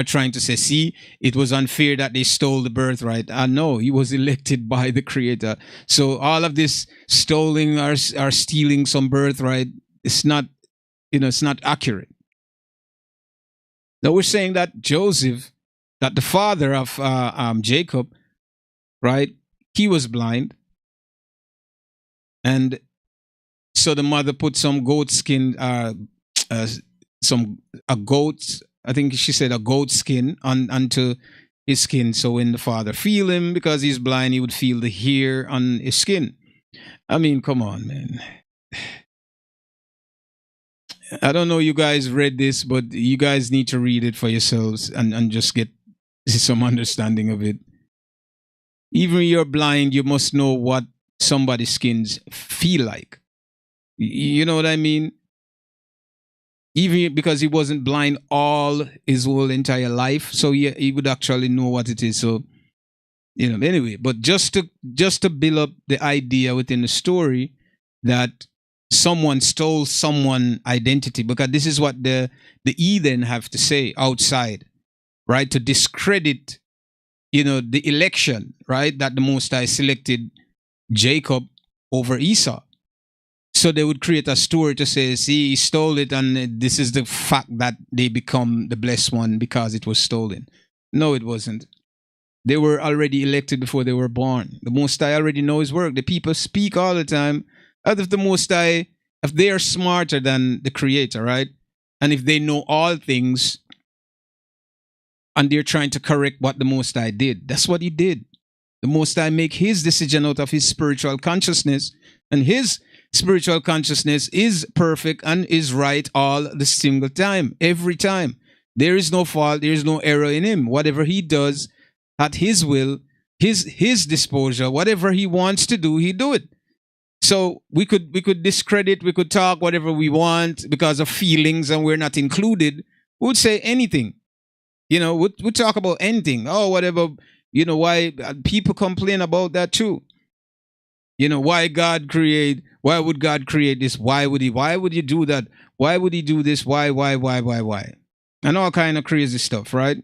trying to say, see, it was unfair that they stole the birthright. No, he was elected by the Creator. So all of this stealing or stealing some birthright, it's not accurate. Now we're saying that Joseph, that the father of Jacob, right, he was blind. And so the mother put some goat skin, I think she said a goat skin onto his skin. So when the father feel him, because he's blind, he would feel the hair on his skin. I mean, come on, man. I don't know you guys read this, but you guys need to read it for yourselves and just get some understanding of it. Even when you're blind, you must know what somebody's skins feel like. You know what I mean? Even because he wasn't blind all his whole entire life, so he would actually know what it is. So, anyway, but just to build up the idea within the story that someone stole someone's identity, because this is what the heathen have to say outside, right? To discredit, the election, right? That the Most High selected Jacob over Esau. So they would create a story to say, see, he stole it, and this is the fact that they become the blessed one because it was stolen. No, it wasn't. They were already elected before they were born. The Most High already know his work. The people speak all the time as if the Most High, if they are smarter than the Creator, right? And if they know all things, and they're trying to correct what the Most High did. That's what he did. The Most High make his decision out of his spiritual consciousness, and his spiritual consciousness is perfect and is right all the single time, every time. There is no fault, there is no error in him. Whatever he does at his will, his disposal. Whatever he wants to do, he do it. So we could discredit, we could talk whatever we want because of feelings, and we're not included. We would say anything. We'd talk about anything. Oh, whatever. Why people complain about that too. Why would God create this? Why would he do that? Why would he do this? Why? And all kind of crazy stuff, right?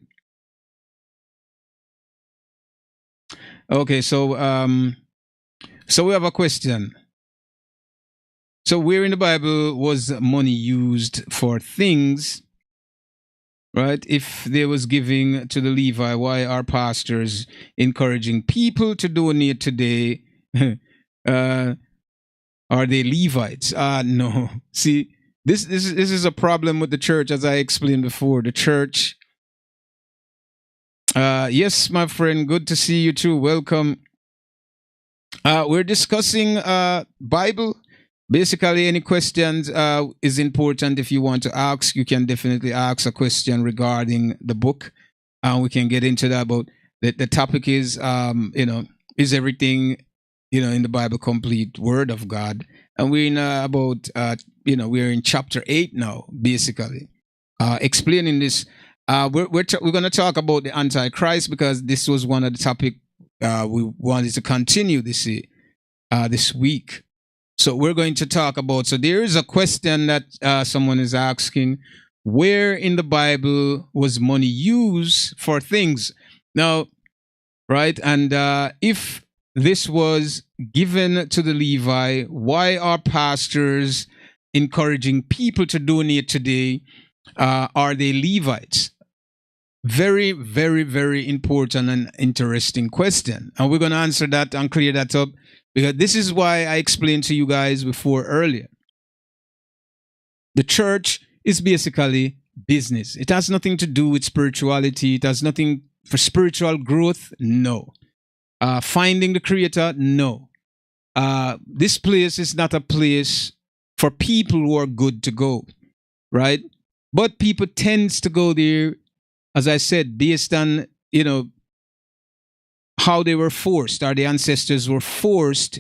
Okay, so we have a question. So where in the Bible was money used for things, right? If there was giving to the Levi, why are pastors encouraging people to donate today? Are they Levites? No. See, this is a problem with the church, as I explained before. The church. Yes, my friend. Good to see you too. Welcome. We're discussing Bible. Basically, any questions is important. If you want to ask, you can definitely ask a question regarding the book. We can get into that. But the topic is, is everything, in the Bible complete Word of God? And we're in we're in chapter 8 now, basically, explaining this. We're going to talk about the Antichrist because this was one of the topic we wanted to continue this week. So we're going to talk about. So there is a question that someone is asking: where in the Bible was money used for things? Now, right, and if this was given to the Levi, why are pastors encouraging people to donate today? Are they Levites? Very, very, very important and interesting question. And we're going to answer that and clear that up, because this is why I explained to you guys before earlier. The church is basically business. It has nothing to do with spirituality. It has nothing for spiritual growth. No. Finding the Creator. No. This place is not a place for people who are good to go, right? But people tends to go there, as I said, based on, how they were forced, or the ancestors were forced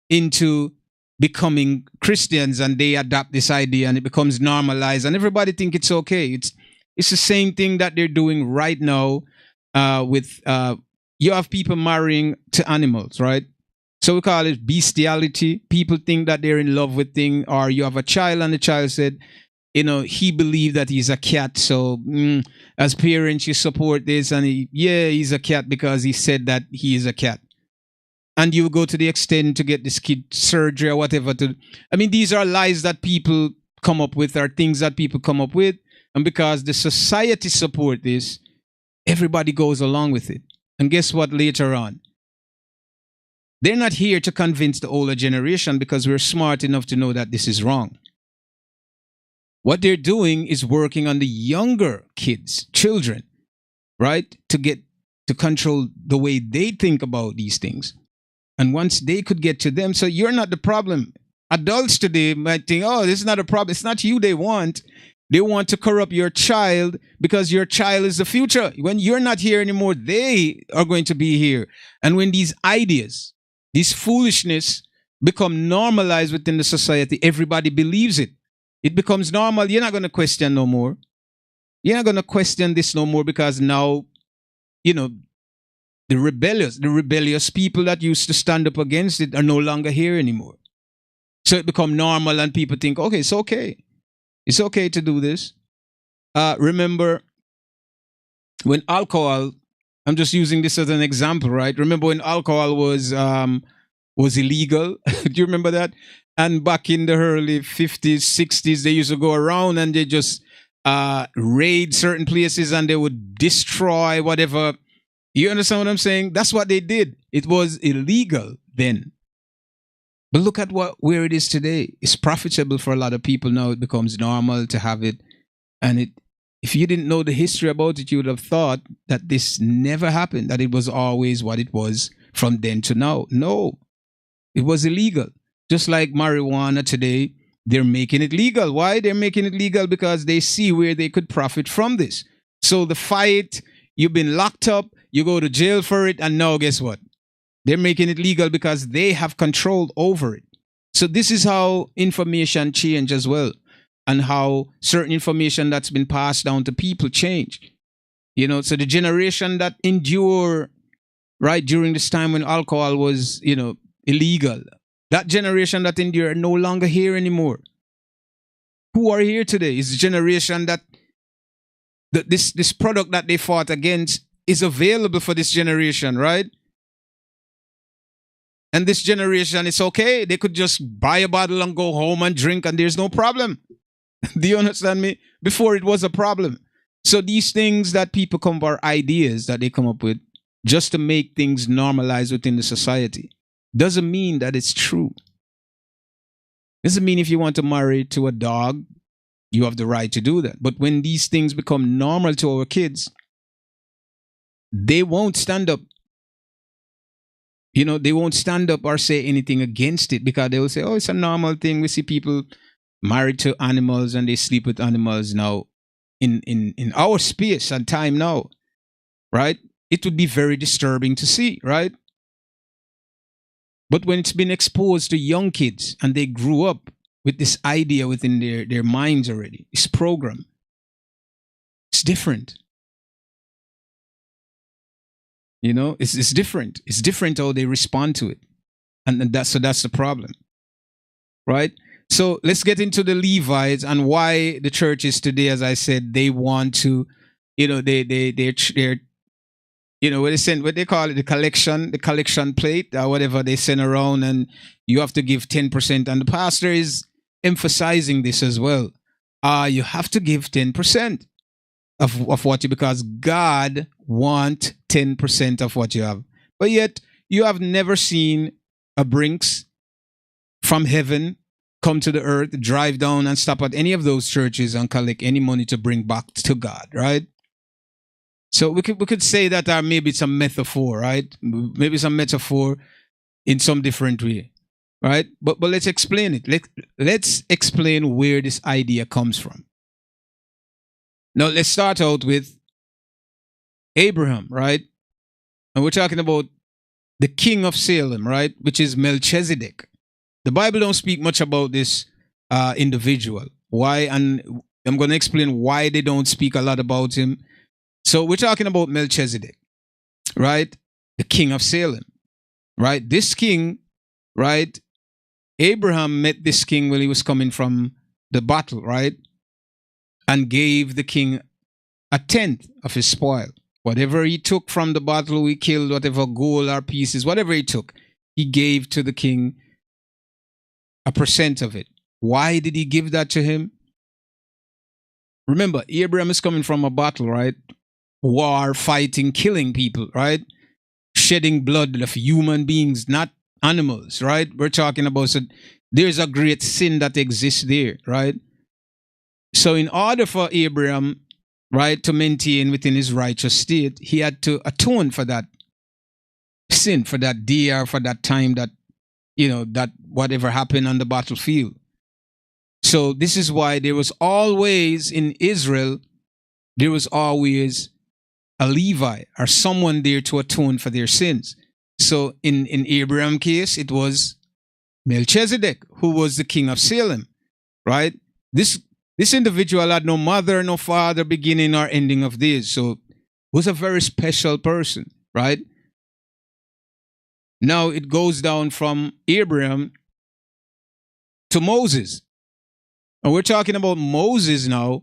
into becoming Christians, and they adopt this idea and it becomes normalized and everybody think it's okay. It's the same thing that they're doing right now with you have people marrying to animals, right? So we call it bestiality. People think that they're in love with things, or you have a child and the child said, he believed that he's a cat. So as parents, you support this. And he's a cat because he said that he is a cat. And you go to the extent to get this kid surgery or whatever. These are lies that people come up with, or things that people come up with. And because the society support this, everybody goes along with it. And guess what later on? They're not here to convince the older generation, because we're smart enough to know that this is wrong. What they're doing is working on the younger kids, children, right? To control the way they think about these things. And once they could get to them, so you're not the problem. Adults today might think, oh, this is not a problem. It's not you they want. They want to corrupt your child because your child is the future. When you're not here anymore, they are going to be here. And when these ideas, this foolishness become normalized within the society, everybody believes it. It becomes normal. You're not going to question no more. You're not going to question this no more, because now, the rebellious people that used to stand up against it are no longer here anymore. So it becomes normal, and people think, okay, it's okay. It's okay to do this. Remember when alcohol, I'm just using this as an example, right? Remember when alcohol was illegal? Do you remember that? And back in the early 50s, 60s, they used to go around and they just raid certain places and they would destroy whatever. You understand what I'm saying? That's what they did. It was illegal then. But look at where it is today. It's profitable for a lot of people now. It becomes normal to have it. And if you didn't know the history about it, you would have thought that this never happened, that it was always what it was from then to now. No, it was illegal. Just like marijuana today, they're making it legal. Why? They're making it legal because they see where they could profit from this. So the fight, you've been locked up, you go to jail for it, and now guess what? They're making it legal because they have control over it. So this is how information change as well, and how certain information that's been passed down to people change. So the generation that endure right during this time when alcohol was, illegal, that generation that endure are no longer here anymore. Who are here today is the generation that this product that they fought against is available for this generation, right? And this generation, it's okay. They could just buy a bottle and go home and drink, and there's no problem. Do you understand me? Before it was a problem. So these things that people come for, ideas that they come up with just to make things normalize within the society, doesn't mean that it's true. Doesn't mean if you want to marry to a dog, you have the right to do that. But when these things become normal to our kids, they won't stand up. They won't stand up or say anything against it, because they will say, oh, it's a normal thing. We see people married to animals and they sleep with animals now in our space and time now, right? It would be very disturbing to see, right? But when it's been exposed to young kids and they grew up with this idea within their minds already, this program, it's different. It's different. It's different how they respond to it. And that's the problem, right? So let's get into the Levites and why the churches today, as I said, they want to, they're what they send, what they call it, the collection plate or whatever they send around, and you have to give 10%. And the pastor is emphasizing this as well. You have to give 10% of what you, because God wants 10% of what you have. But yet you have never seen a Brinks from heaven come to the earth, drive down and stop at any of those churches and collect any money to bring back to God, right? So we could say that maybe it's a metaphor, right? Maybe it's a metaphor in some different way, right? But let's explain it. Let's explain where this idea comes from. Now let's start out with Abraham, right? And we're talking about the king of Salem, right? Which is Melchizedek. The Bible don't speak much about this individual. Why? And I'm going to explain why they don't speak a lot about him. So we're talking about Melchizedek, right? The king of Salem, right? This king, right? Abraham met this king when he was coming from the battle, right? And gave the king a tenth of his spoil. Whatever he took from the battle, he killed, whatever gold or pieces, whatever he took, he gave to the king a percent of it. Why did he give that to him? Remember, Abraham is coming from a battle, right? War, fighting, killing people, right? Shedding blood of human beings, not animals, right? We're talking about, so there's a great sin that exists there, right? So in order for Abraham, right, to maintain within his righteous state, he had to atone for that sin, for that day or for that time that, that whatever happened on the battlefield. So this is why there was always in Israel, there was always a Levi or someone there to atone for their sins. So in Abraham's case, it was Melchizedek, who was the king of Salem, right? This individual had no mother, no father, beginning or ending of days. So was a very special person, right? Now it goes down from Abraham to Moses. And we're talking about Moses now,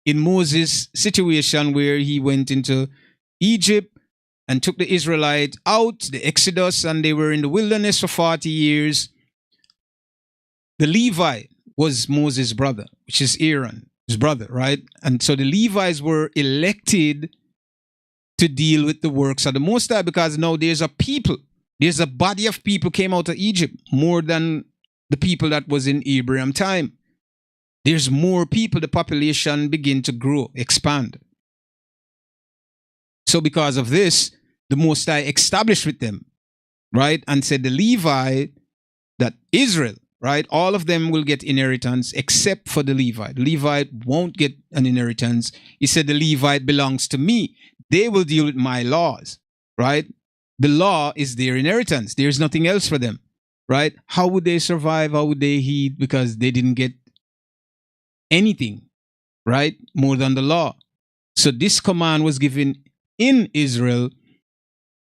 in Moses' situation where he went into Egypt and took the Israelites out, the Exodus, and they were in the wilderness for 40 years. The Levi was Moses' brother, which is Aaron, his brother, right? And so the Levites were elected to deal with the works of the Most High, because now there's a body of people came out of Egypt, more than the people that was in Abraham time. There's more people, the population begin to grow, expand. So because of this, the Most High established with them, right? And said the Levi, that Israel, right? All of them will get inheritance except for the Levite. The Levite won't get an inheritance. He said the Levite belongs to me. They will deal with my laws. right? The law is their inheritance. There's nothing else for them, right? How would they survive? How would they eat? Because they didn't get anything, right? More than the law. So this command was given in Israel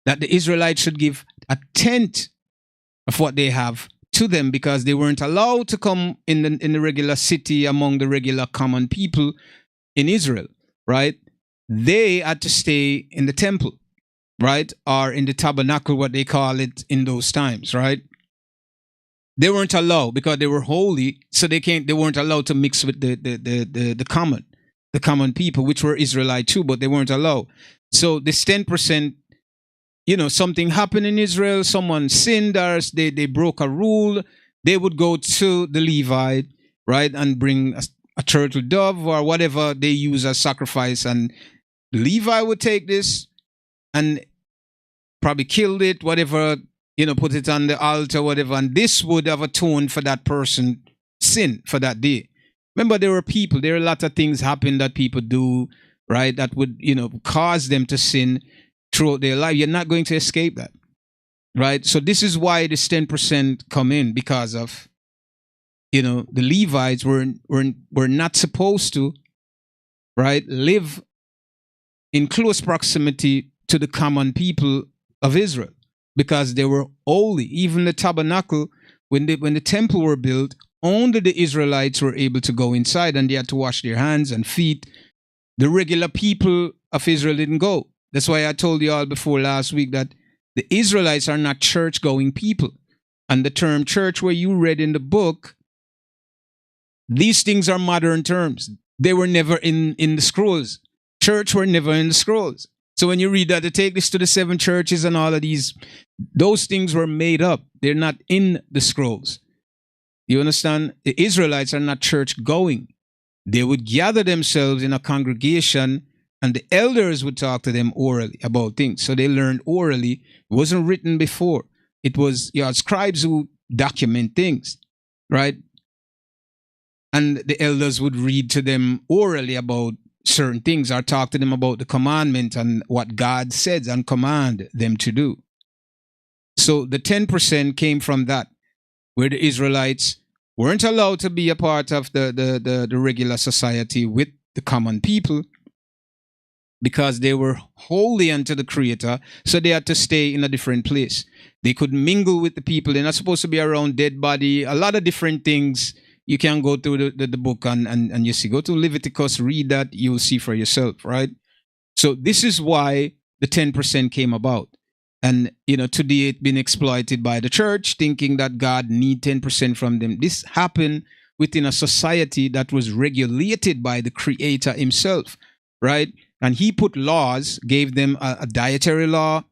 that the Israelites should give a tenth of what they have to them, because they weren't allowed to come in the regular city among the regular common people in Israel, right? They had to stay in the temple, right? Or in the tabernacle, what they call it in those times, right? They weren't allowed because they were holy, so they weren't allowed to mix with the common people, which were Israelite too, but they weren't allowed. So this 10%, something happened in Israel, someone sinned, or they broke a rule, they would go to the Levite, right, and bring a turtle dove or whatever they use as sacrifice, and the Levi would take this and probably killed it, whatever, put it on the altar, whatever, and this would have atoned for that person's sin for that day. Remember, there are a lot of things happen that people do, right, that would, cause them to sin throughout their life. You're not going to escape that, right? So this is why this 10% come in, because of, the Levites were not supposed to, right, live in close proximity to the common people of Israel, because they were holy. Even the tabernacle, when the temple were built, only the Israelites were able to go inside, and they had to wash their hands and feet. The regular people of Israel didn't go. That's why I told you all before last week that the Israelites are not church-going people. And the term church, where you read in the book, these things are modern terms. They were never in the scrolls. Church were never in the scrolls. So when you read that, they take this to the 7 churches and all of those things were made up. They're not in the scrolls. You understand? The Israelites are not church-going. They would gather themselves in a congregation, and the elders would talk to them orally about things. So they learned orally. It wasn't written before. It was scribes who document things, right? And the elders would read to them orally about certain things, or talk to them about the commandment and what God says and command them to do. So the 10% came from that, where the Israelites weren't allowed to be a part of the regular society with the common people, because they were holy unto the Creator, so they had to stay in a different place. They could mingle with the people. They're not supposed to be around dead body, a lot of different things. You can go through the book and you see, go to Leviticus, read that, you'll see for yourself, right? So this is why the 10% came about. And, today it's been exploited by the church, thinking that God need 10% from them. This happened within a society that was regulated by the Creator himself, right? And he put laws, gave them a dietary law.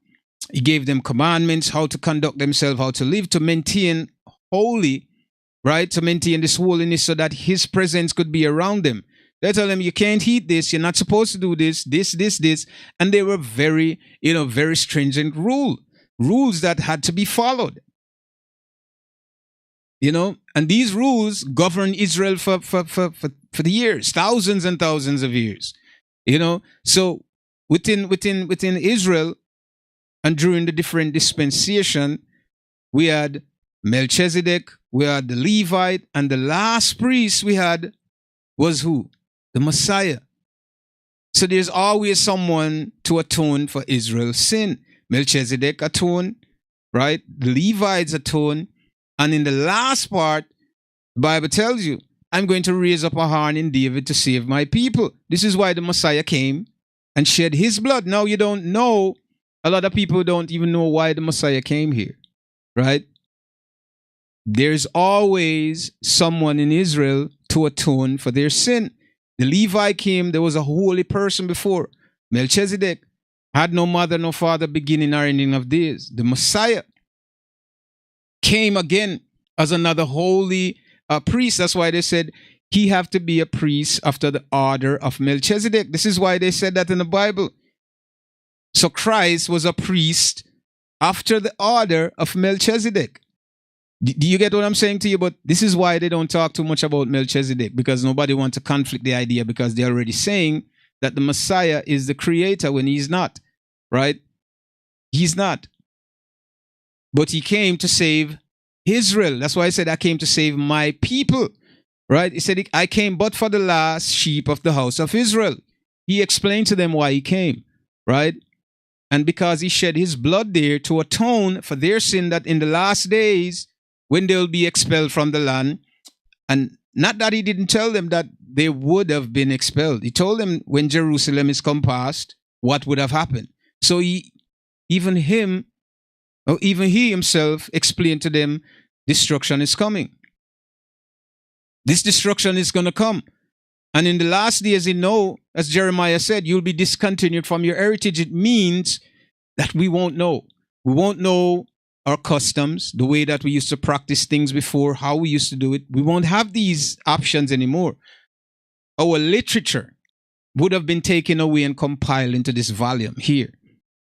He gave them commandments, how to conduct themselves, how to live, to maintain holy, right? To maintain this holiness so that his presence could be around them. They tell them, you can't eat this, you're not supposed to do this. And they were very, very stringent rules that had to be followed. And these rules govern Israel for the years, thousands and thousands of years. So within Israel, and during the different dispensation, we had Melchizedek, we had the Levite, and the last priest we had was who? The Messiah. So there's always someone to atone for Israel's sin. Melchizedek atoned, right? The Levites atoned. And in the last part, the Bible tells you, I'm going to raise up a horn in David to save my people. This is why the Messiah came and shed his blood. Now you don't know, a lot of people don't even know why the Messiah came here, right? There's always someone in Israel to atone for their sin. The Levi came, there was a holy person before. Melchizedek had no mother, no father, beginning or ending of days. The Messiah came again as another holy priest. That's why they said he have to be a priest after the order of Melchizedek. This is why they said that in the Bible. So Christ was a priest after the order of Melchizedek. Do you get what I'm saying to you? But this is why they don't talk too much about Melchizedek, because nobody wants to conflict the idea, because they're already saying that the Messiah is the creator when he's not, right? He's not. But he came to save Israel. That's why I said I came to save my people. Right? He said, I came but for the last sheep of the house of Israel. He explained to them why he came. Right? And because he shed his blood there to atone for their sin, that in the last days, when they'll be expelled from the land, and not that he didn't tell them that they would have been expelled. He told them when Jerusalem is compassed, what would have happened. So even he himself explained to them, destruction is coming. This destruction is going to come. And in the last days, as Jeremiah said, you'll be discontinued from your heritage. It means that we won't know. We won't know our customs, the way that we used to practice things before, how we used to do it. We won't have these options anymore. Our literature would have been taken away and compiled into this volume here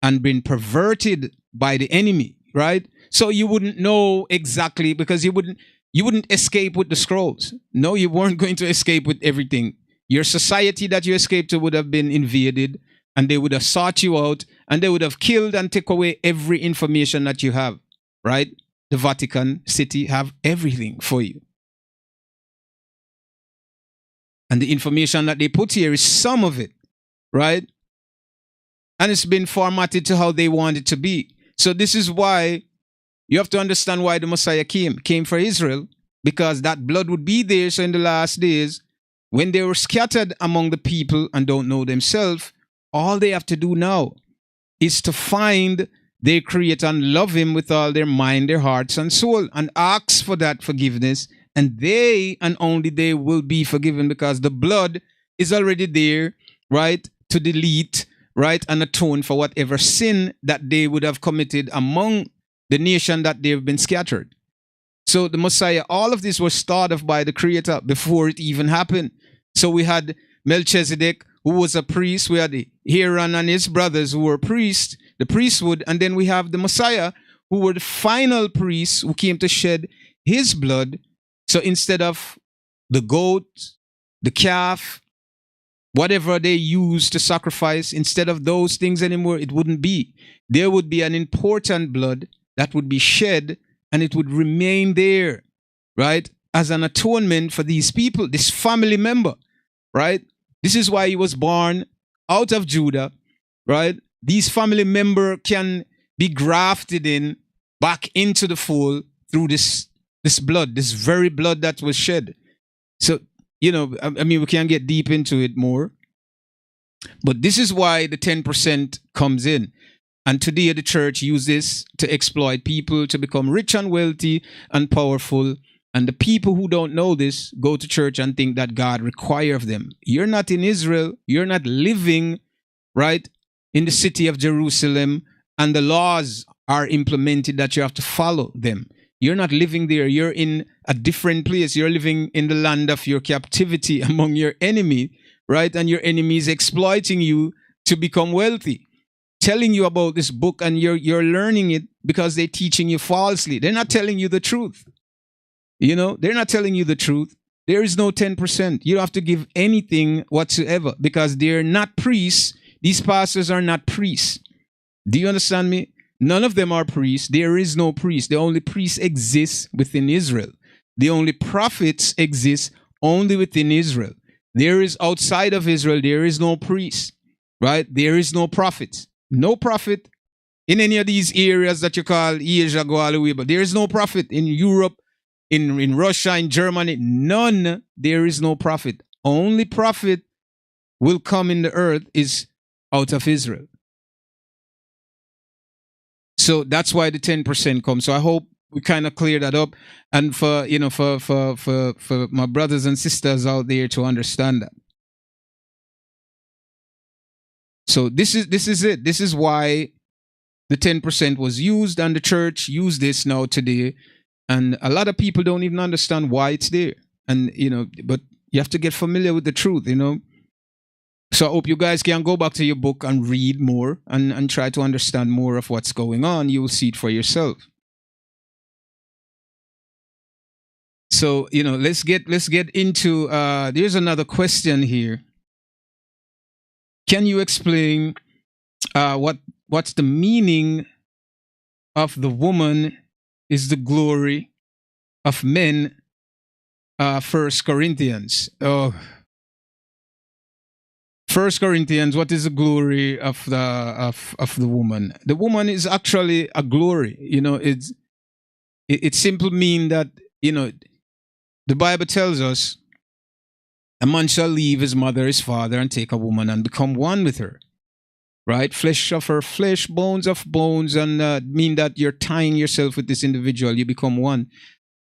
and been perverted by the enemy, right? So you wouldn't know exactly, because you wouldn't escape with the scrolls. No, you weren't going to escape with everything. Your society that you escaped to would have been invaded, and they would have sought you out, and they would have killed and take away every information that you have, right? The Vatican City have everything for you. And the information that they put here is some of it, right? And it's been formatted to how they want it to be. So this is why you have to understand why the Messiah came for Israel, because that blood would be there. So in the last days, when they were scattered among the people and don't know themselves, all they have to do now is to find their Creator and love Him with all their mind, their hearts, and soul, and ask for that forgiveness. And they and only they will be forgiven, because the blood is already there, right, to delete, right, and atone for whatever sin that they would have committed among the nation that they've been scattered. So the Messiah, all of this was thought of by the Creator before it even happened. So we had Melchizedek, who was a priest. We had Aaron and his brothers, who were priests, the priesthood. And then we have the Messiah, who were the final priests, who came to shed his blood. So instead of the goat, the calf, whatever they used to sacrifice, instead of those things anymore, it wouldn't be. There would be an important blood that would be shed, and it would remain there, right, as an atonement for these people, this family member, right? This is why he was born out of Judah, right? These family member can be grafted in back into the fold through this blood, this very blood that was shed. So, I mean, we can get deep into it more, but this is why the 10% comes in. And today the church uses this to exploit people to become rich and wealthy and powerful. And the people who don't know this go to church and think that God requires of them. You're not in Israel. You're not living, right, in the city of Jerusalem, and the laws are implemented that you have to follow them. You're not living there. You're in a different place. You're living in the land of your captivity among your enemy, right? And your enemy is exploiting you to become wealthy, telling you about this book, and you're learning it because they're teaching you falsely. They're not telling you the truth. They're not telling you the truth. There is no 10%. You don't have to give anything whatsoever, because they're not priests. These pastors are not priests. Do you understand me? None of them are priests. There is no priest. The only priest exists within Israel. The only prophets exist only within Israel. There is outside of Israel, there is no priest, right? There is no prophet. No prophet in any of these areas that you call Asia, go all the way, but there is no prophet in Europe, in Russia, in Germany. None. There is no prophet. Only prophet will come in the earth is out of Israel. So that's why the 10% comes. So I hope we kind of clear that up, and for my brothers and sisters out there to understand that. So this is it. This is why the 10% was used, and the church used this now today. And a lot of people don't even understand why it's there. And, but you have to get familiar with the truth, So I hope you guys can go back to your book and read more and try to understand more of what's going on. You will see it for yourself. So, let's get into, there's another question here. Can you explain what's the meaning of the woman is the glory of men. First Corinthians. Oh, First Corinthians. What is the glory of the woman? The woman is actually a glory. It simply means that the Bible tells us a man shall leave his mother, his father, and take a woman and become one with her. Right? Flesh of her flesh, bones of bones, and mean that you're tying yourself with this individual. You become one.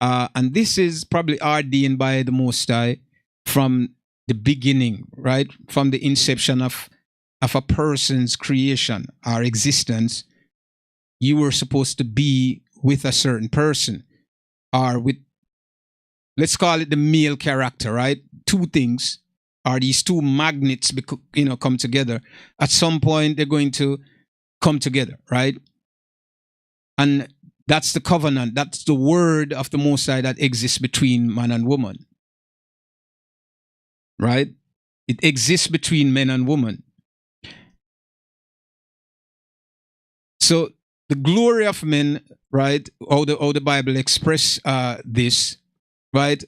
And this is probably ordained by the Most High from the beginning, right? From the inception of a person's creation or existence. You were supposed to be with a certain person or with, let's call it the male character, right? Two things are these two magnets, come together. At some point, they're going to come together, right? And that's the covenant. That's the word of the Most High that exists between man and woman, right? It exists between men and woman. So the glory of men, right? How the Bible express this, right?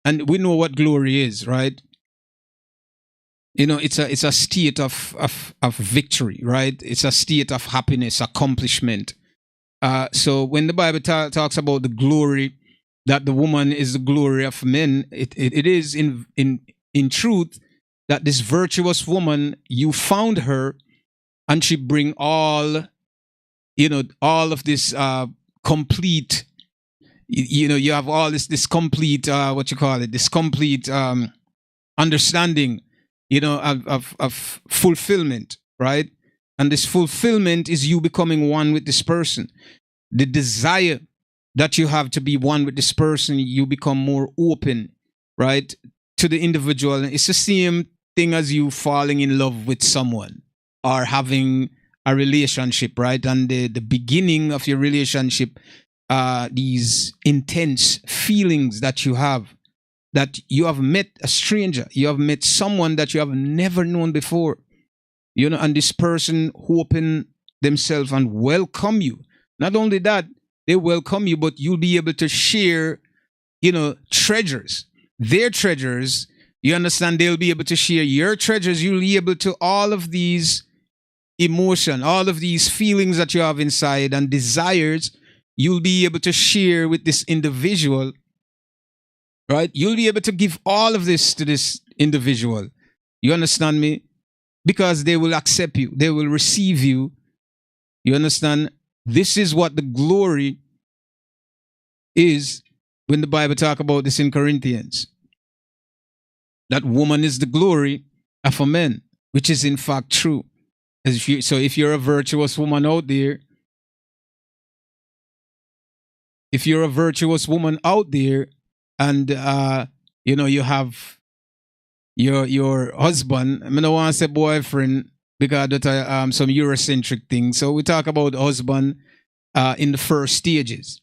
And we know what glory is, right? It's a state of victory, right? It's a state of happiness, accomplishment. So when the Bible talks about the glory, that the woman is the glory of men, it is in truth that this virtuous woman, you found her, and she bring all of this complete. You have all this complete this complete understanding, of fulfillment, right? And this fulfillment is you becoming one with this person. The desire that you have to be one with this person, you become more open, right, to the individual. It's the same thing as you falling in love with someone or having a relationship, right? And the beginning of your relationship, these intense feelings that you have met a stranger, you have met someone that you have never known before, and this person open themselves and welcome you. Not only that, they welcome you, but you'll be able to share, treasures, their treasures. You understand? They'll be able to share your treasures. You'll be able to all of these emotion, all of these feelings that you have inside and desires, you'll be able to share with this individual, right? You'll be able to give all of this to this individual. You understand me? Because they will accept you. They will receive you. You understand? This is what the glory is when the Bible talk about this in Corinthians. That woman is the glory of a man, which is in fact true. So if you're a virtuous woman out there, and you have your husband, I don't want to say boyfriend because that's some Eurocentric thing. So we talk about husband in the first stages,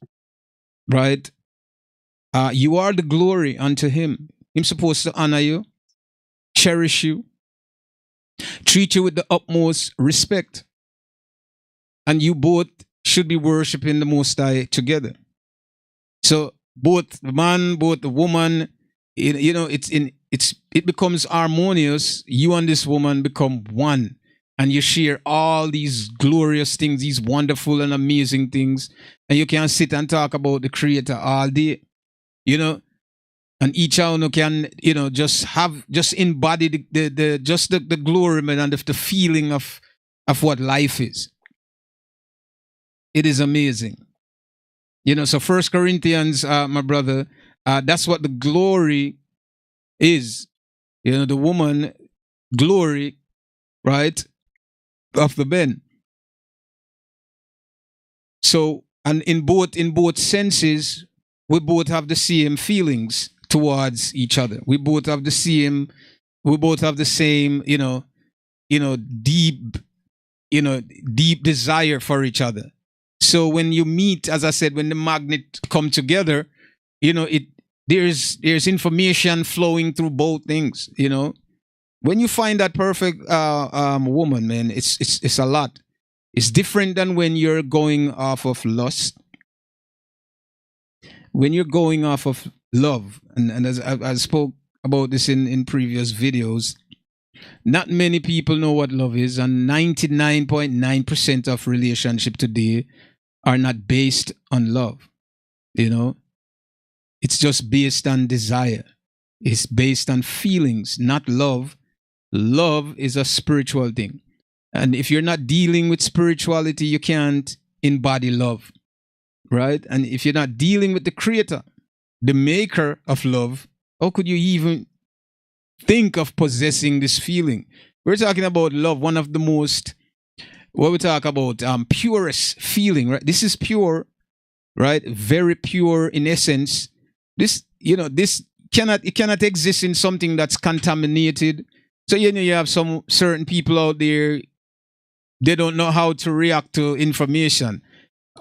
right? You are the glory unto him. He's supposed to honor you, cherish you, treat you with the utmost respect. And you both should be worshiping the Most High together. So both the man, both the woman, it becomes harmonious. You and this woman become one. And you share all these glorious things, these wonderful and amazing things. And you can sit and talk about the Creator all day, and each one can, just embody the glory, man, and the feeling of what life is. It is amazing. So First Corinthians, my brother, that's what the glory is. The woman glory, right, of the men. So, and in both senses, we both have the same feelings towards each other. We both have the same, deep desire for each other. So when you meet, as I said, when the magnet come together, there's information flowing through both things, When you find that perfect woman, man, it's a lot. It's different than when you're going off of lust. When you're going off of love, and as I spoke about this in previous videos, not many people know what love is, and 99.9% of relationship today are not based on love. You know, it's just based on desire. It's based on feelings, not love. Love is a spiritual thing. And if you're not dealing with spirituality, you can't embody love, right? And if you're not dealing with the creator, the maker of love, how could you even think of possessing this feeling? We're talking about love, one of the most, what we talk about, purest feeling, right? This is pure, right? Very pure in essence. This, this cannot exist in something that's contaminated. So, you have some certain people out there, they don't know how to react to information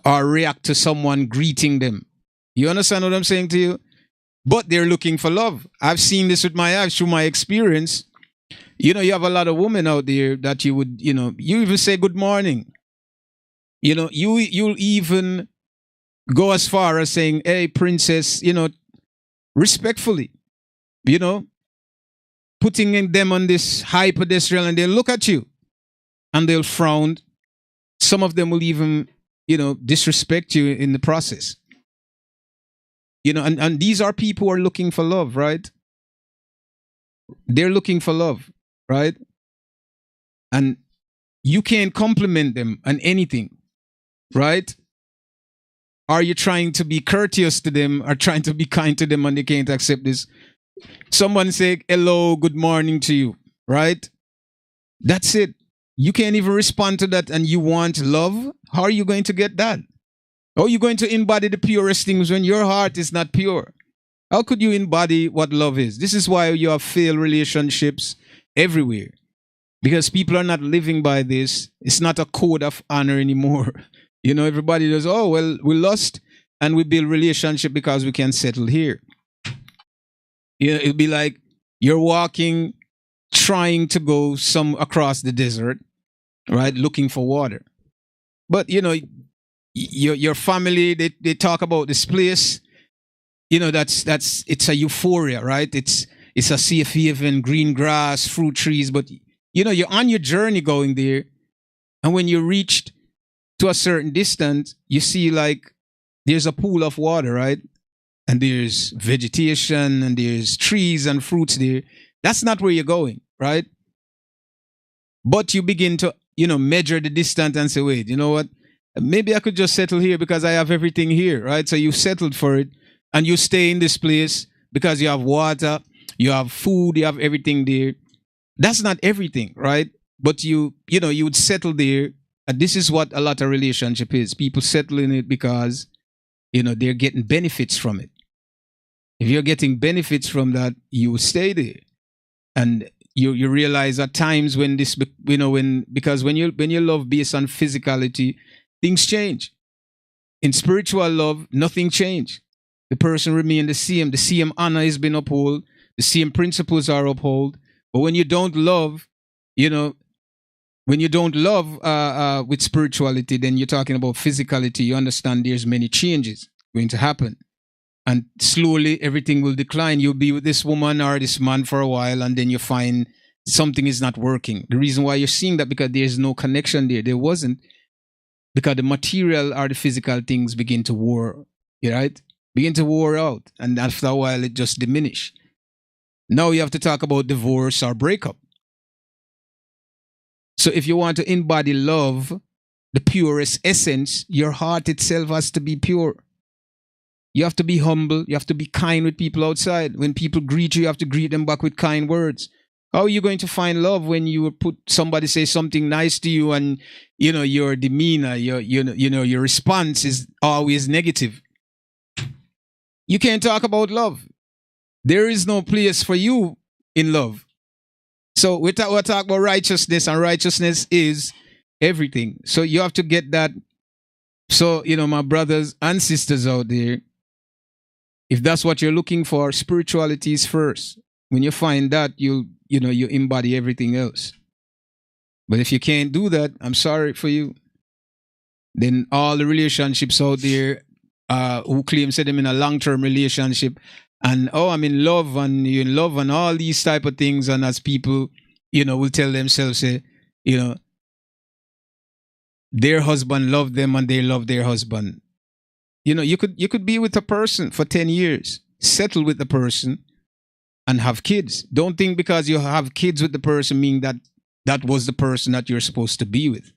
or react to someone greeting them. You understand what I'm saying to you? But they're looking for love. I've seen this with my eyes through my experience. You have a lot of women out there that you would, you even say good morning. You'll even go as far as saying, hey, princess, respectfully, putting them on this high pedestrian, and they'll look at you and they'll frown. Some of them will even, disrespect you in the process. And these are people who are looking for love, right? They're looking for love, right? And you can't compliment them on anything, right? Are you trying to be courteous to them or trying to be kind to them and they can't accept this? Someone say hello, good morning to you, right? That's it. You can't even respond to that and you want love? How are you going to get that? How are you going to embody the purest things when your heart is not pure? How could you embody what love is? This is why you have failed relationships everywhere. Because people are not living by this. It's not a code of honor anymore. Everybody does, oh, well, we lost and we build relationship because we can settle here. It'll be like you're walking, trying to go across the desert, right? Looking for water. But, your family, they talk about this place. It's a euphoria, right? It's a safe haven, green grass, fruit trees. But, you're on your journey going there. And when you reached to a certain distance, you see like there's a pool of water, right? And there's vegetation and there's trees and fruits there. That's not where you're going, right? But you begin to, measure the distance and say, wait, you know what? Maybe I could just settle here because I have everything here, right? So you settled for it and you stay in this place because you have water, you have food, you have everything there. That's not everything, right? But you would settle there. And this is what a lot of relationship is. People settle in it because, they're getting benefits from it. If you're getting benefits from that, you will stay there. And you realize at times when this, because when you love based on physicality, things change. In spiritual love, nothing changed. The person remain the same honor has been upheld, the same principles are upheld. But when you don't love, when you don't love with spirituality, then you're talking about physicality. You understand there's many changes going to happen. And slowly everything will decline. You'll be with this woman or this man for a while, and then you find something is not working. The reason why you're seeing that because there's no connection there. There wasn't, because the material or the physical things begin to war, right? Begin to war out. And after a while, it just diminish. Now you have to talk about divorce or breakup. So if you want to embody love, the purest essence, your heart itself has to be pure. You have to be humble. You have to be kind with people outside. When people greet you, you have to greet them back with kind words. How are you going to find love when you put somebody say something nice to you and your demeanor, your response is always negative? You can't talk about love. There is no place for you in love. So we're talking about righteousness, and righteousness is everything. So you have to get that. So, my brothers and sisters out there, if that's what you're looking for, spirituality is first. When you find that, you embody everything else. But if you can't do that, I'm sorry for you. Then all the relationships out there who claim say them in a long-term relationship and I'm in love and you're in love and all these type of things, and as people, will tell themselves, say, their husband loved them and they love their husband. You could be with a person for 10 years, settle with the person and have kids. Don't think because you have kids with the person mean that was the person that you're supposed to be with,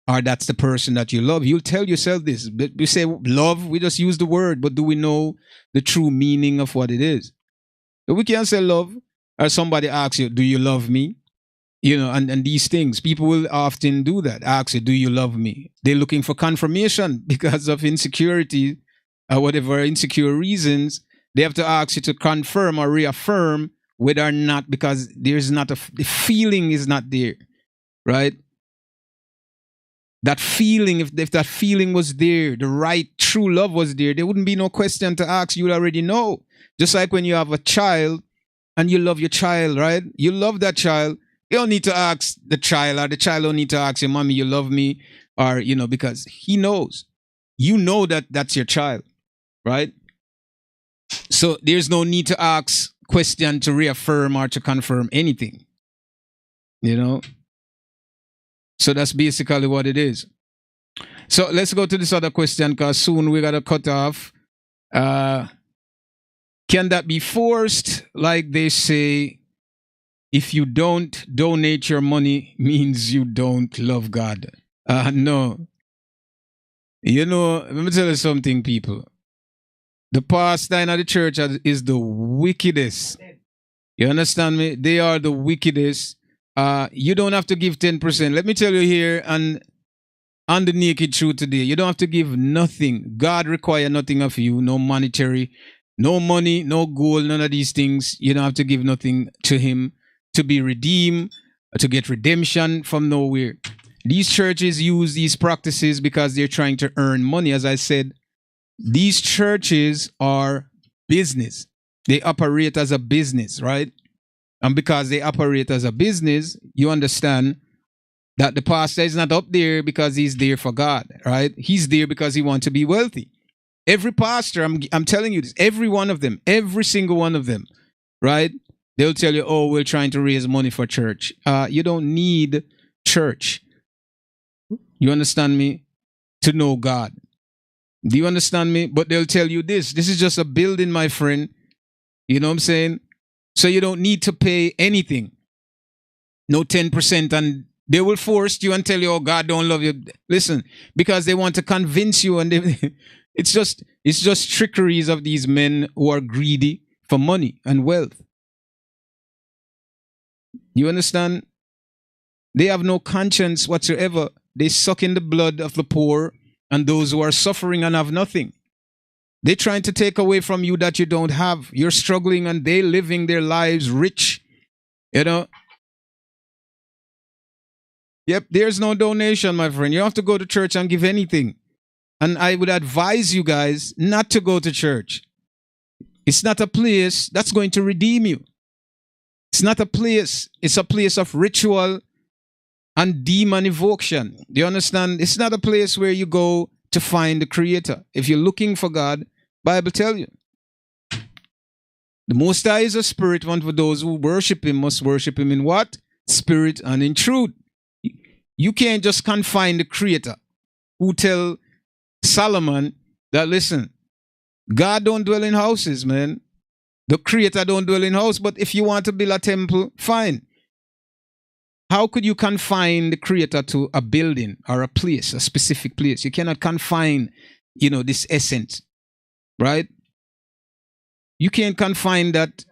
or that's the person that you love. You'll tell yourself this. But we say love, we just use the word, but do we know the true meaning of what it is? We can't say love, or somebody asks you, do you love me? And these things, people will often do that, ask you, do you love me? They're looking for confirmation because of insecurity or whatever insecure reasons. They have to ask you to confirm or reaffirm whether or not, because there's not the feeling is not there, right? That feeling, if that feeling was there, the right true love was there wouldn't be no question to ask. You would already know. Just like when you have a child and you love your child, right? You love that child. You don't need to ask the child, or the child don't need to ask your mommy, you love me, or, because he knows. You know that that's your child, right? So there's no need to ask question to reaffirm or to confirm anything, So that's basically what it is. So let's go to this other question, because soon we got to cut off. Can that be forced? Like they say, if you don't donate your money, means you don't love God. No. Let me tell you something, people. The pastor in the church is the wickedest. You understand me? They are the wickedest. You don't have to give 10%. Let me tell you here, and on the naked truth today, you don't have to give nothing. God requires nothing of you, no monetary, no money, no gold, none of these things. You don't have to give nothing to him to be redeemed, to get redemption from nowhere. These churches use these practices because they're trying to earn money. As I said, these churches are business. They operate as a business, right? And because they operate as a business, you understand that the pastor is not up there because he's there for God, right? He's there because he wants to be wealthy. Every pastor, I'm telling you this, every one of them, every single one of them, right? They'll tell you, oh, we're trying to raise money for church. You don't need church. You understand me? To know God. Do you understand me? But they'll tell you this is just a building, my friend. You know what I'm saying? So you don't need to pay anything. No 10%, and they will force you and tell you, oh, God don't love you. Listen, because they want to convince you, and it's just trickeries of these men who are greedy for money and wealth. You understand? They have no conscience whatsoever. They suck in the blood of the poor and those who are suffering and have nothing. They're trying to take away from you that you don't have. You're struggling and they're living their lives rich. Yep, there's no donation, my friend. You don't have to go to church and give anything. And I would advise you guys not to go to church. It's not a place that's going to redeem you. It's not a place. It's a place of ritual and demon evocation. Do you understand? It's not a place where you go to find the Creator. If you're looking for God, Bible tell you. The Most High is a spirit, and for those who worship him must worship him in what? Spirit and in truth. You can't just confine the Creator who tell Solomon that, listen, God don't dwell in houses, man. The Creator don't dwell in house, but if you want to build a temple, fine. How could you confine the Creator to a building or a place, a specific place? You cannot confine, this essence, right? You can't confine that.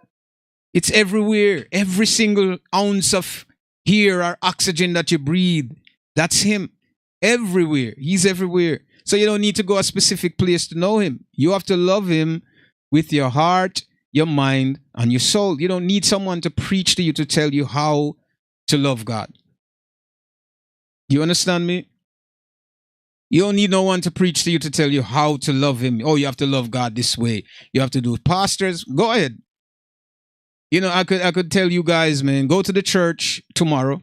It's everywhere. Every single ounce of air or oxygen that you breathe, that's him. Everywhere. He's everywhere. So you don't need to go a specific place to know him. You have to love him with your heart, your mind, and your soul. You don't need someone to preach to you to tell you how to love God. You understand me? You don't need no one to preach to you to tell you how to love him. Oh, you have to love God this way. You have to do it. Pastors, go ahead. I could tell you guys, man, go to the church tomorrow.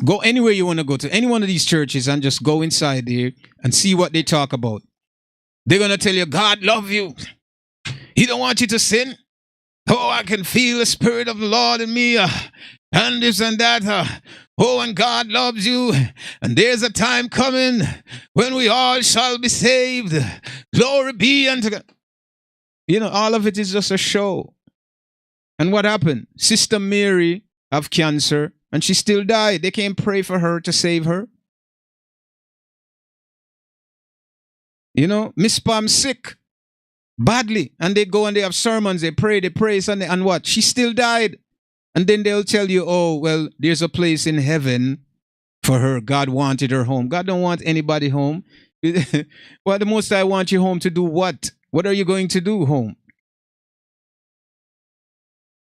Go anywhere you want to go to, any one of these churches, and just go inside there and see what they talk about. They're gonna tell you God love you. He don't want you to sin. Oh, I can feel the Spirit of the Lord in me, and this and that. Oh, and God loves you, and there's a time coming when we all shall be saved. Glory be unto God. All of it is just a show. And what happened? Sister Mary have cancer, and she still died. They can't pray for her to save her. Miss Palm sick badly, and they go and they have sermons, they pray Sunday, and what? She still died. And then they'll tell you, oh, well, there's a place in heaven for her. God wanted her home. God don't want anybody home. Well, the Most High want you home to do what? What are you going to do home?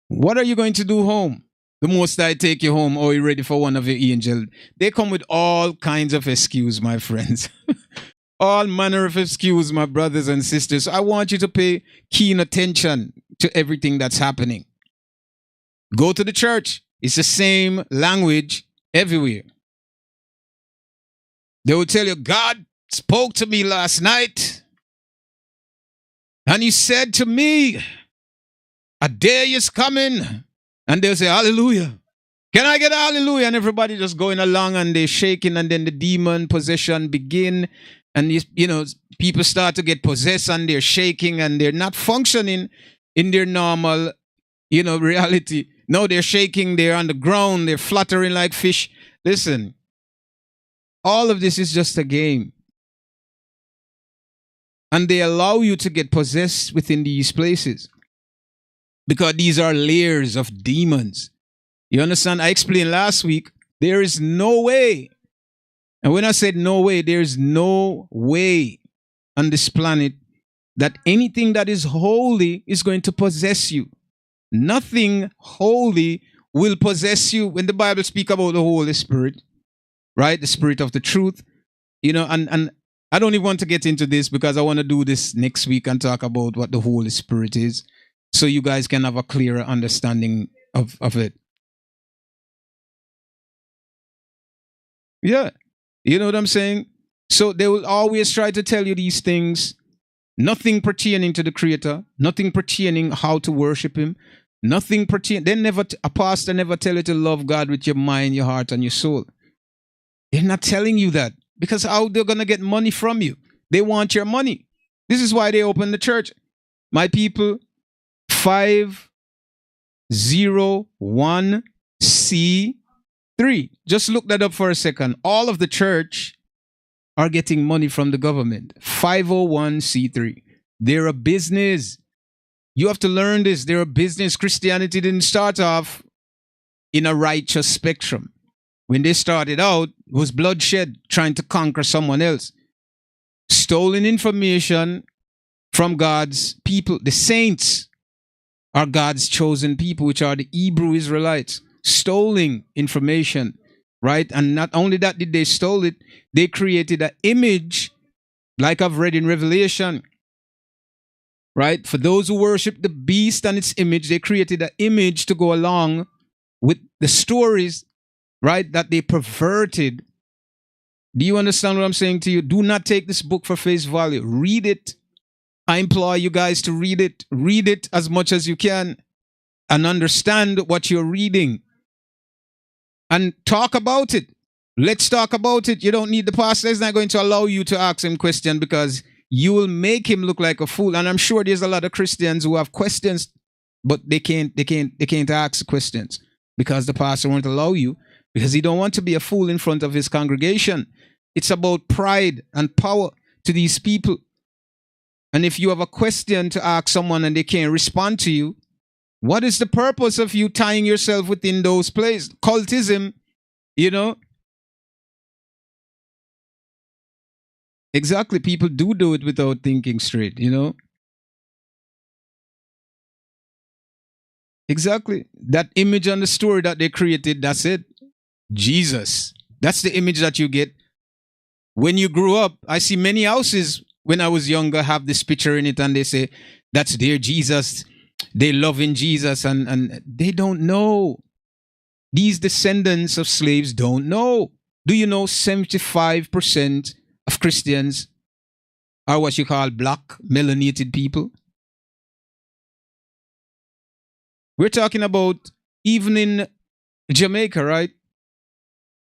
What are you going to do home? The Most High take you home, or you ready for one of your angels? They come with all kinds of excuse, my friends. All manner of excuse, my brothers and sisters. I want you to pay keen attention to everything that's happening. Go to the church. It's the same language everywhere. They will tell you, God spoke to me last night, and he said to me, a day is coming. And they'll say, hallelujah. Can I get a hallelujah? And everybody just going along, and they're shaking, and then the demon possession begin. And, people start to get possessed, and they're shaking, and they're not functioning in their normal, reality. No, they're shaking. They're on the ground. They're fluttering like fish. Listen, all of this is just a game. And they allow you to get possessed within these places, because these are layers of demons. You understand? I explained last week, there is no way. And when I said no way, there's no way on this planet that anything that is holy is going to possess you. Nothing holy will possess you. When the Bible speaks about the Holy Spirit, right? The Spirit of the truth, and I don't even want to get into this, because I want to do this next week and talk about what the Holy Spirit is, so you guys can have a clearer understanding of it. Yeah. You know what I'm saying? So they will always try to tell you these things, nothing pertaining to the Creator, nothing pertaining how to worship Him, nothing pertaining. A pastor never tell you to love God with your mind, your heart, and your soul. They're not telling you that, because how they're going to get money from you? They want your money. This is why they open the church. My people, 501c3. Just look that up for a second. All of the church are getting money from the government. 501c3. They're a business. You have to learn this. They're a business. Christianity didn't start off in a righteous spectrum. When they started out, it was bloodshed, trying to conquer someone else. Stolen information from God's people. The saints are God's chosen people, which are the Hebrew Israelites. Stolen information, right? And not only that did they stole it, they created an image, like I've read in Revelation, right? For those who worship the beast and its image, they created an image to go along with the stories, right, that they perverted. Do you understand what I'm saying to you? Do not take this book for face value. Read it. I implore you guys to read it. Read it as much as you can and understand what you're reading. And talk about it. Let's talk about it. You don't need the pastor. He's not going to allow you to ask him questions, because you will make him look like a fool. And I'm sure there's a lot of Christians who have questions, but they can't ask questions, because the pastor won't allow you, because he don't want to be a fool in front of his congregation. It's about pride and power to these people. And if you have a question to ask someone and they can't respond to you, what is the purpose of you tying yourself within those places? Cultism, Exactly. People do it without thinking straight, Exactly. That image on the story that they created, that's it. Jesus. That's the image that you get. When you grew up, I see many houses when I was younger have this picture in it, and they say, that's their Jesus. They love in Jesus, and they don't know. These descendants of slaves don't know. Do you know 75% of Christians are what you call black, melanated people? We're talking about even in Jamaica, right?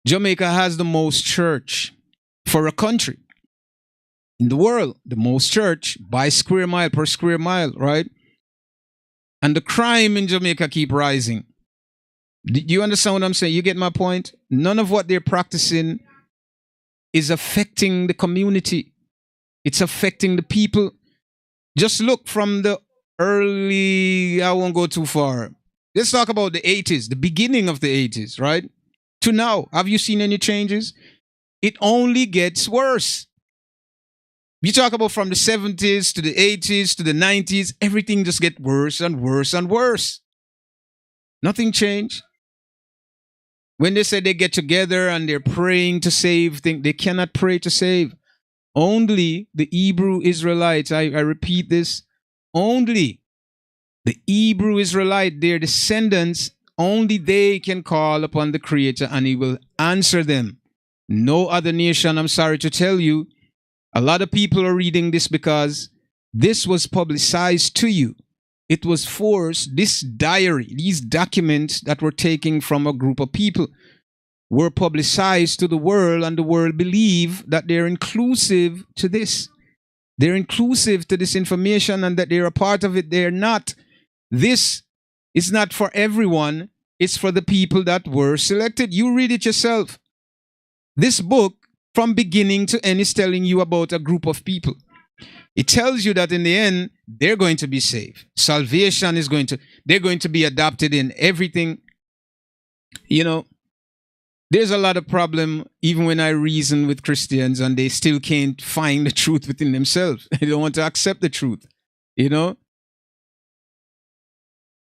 Jamaica has the most church for a country in the world, the most church by square mile, per square mile, right? And the crime in Jamaica keep rising. Do you understand what I'm saying? You get my point? None of what they're practicing is affecting the community. It's affecting the people. Just look from the early, I won't go too far. Let's talk about the 80s, the beginning of the 80s, right? To now. Have you seen any changes? It only gets worse. You talk about from the 70s to the 80s to the 90s, everything just gets worse and worse and worse. Nothing changed. When they say they get together and they're praying to save, they cannot pray to save. Only the Hebrew Israelites, I repeat this, only the Hebrew Israelite, their descendants, only they can call upon the Creator and He will answer them. No other nation, I'm sorry to tell you, a lot of people are reading this because this was publicized to you. It was forced, this diary, these documents that were taken from a group of people were publicized to the world, and the world believe that they're inclusive to this. They're inclusive to this information and that they're a part of it. They're not. This is not for everyone. It's for the people that were selected. You read it yourself. This book, from beginning to end, is telling you about a group of people. It tells you that in the end, they're going to be saved. Salvation is they're going to be adopted in everything. You know, there's a lot of problem even when I reason with Christians and they still can't find the truth within themselves. They don't want to accept the truth. You know,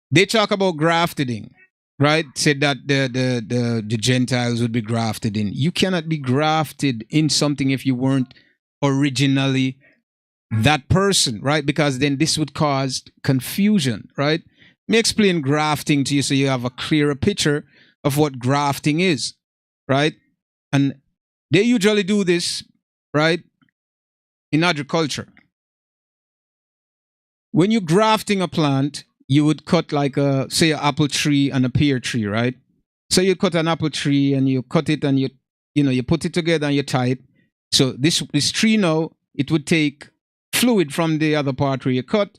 they talk about grafted in, right? Said that the Gentiles would be grafted in. You cannot be grafted in something if you weren't originally that person, right? Because then this would cause confusion, right? Let me explain grafting to you so you have a clearer picture of what grafting is, right? And they usually do this, right, in agriculture. When you're grafting a plant, you would cut like say an apple tree and a pear tree, right? So you cut an apple tree and you cut it and you put it together and you tie it. So this tree now, it would take fluid from the other part where you cut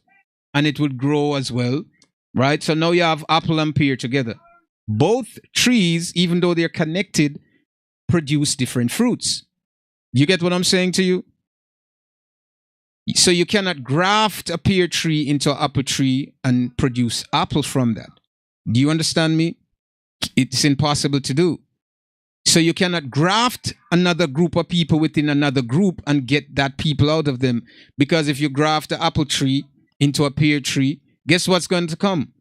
and it would grow as well, right? So now you have apple and pear together. Both trees, even though they're connected, produce different fruits. You get what I'm saying to you? So you cannot graft a pear tree into an apple tree and produce apples from that. Do you understand me? It's impossible to do. So you cannot graft another group of people within another group and get that people out of them. Because if you graft an apple tree into a pear tree, guess what's going to come?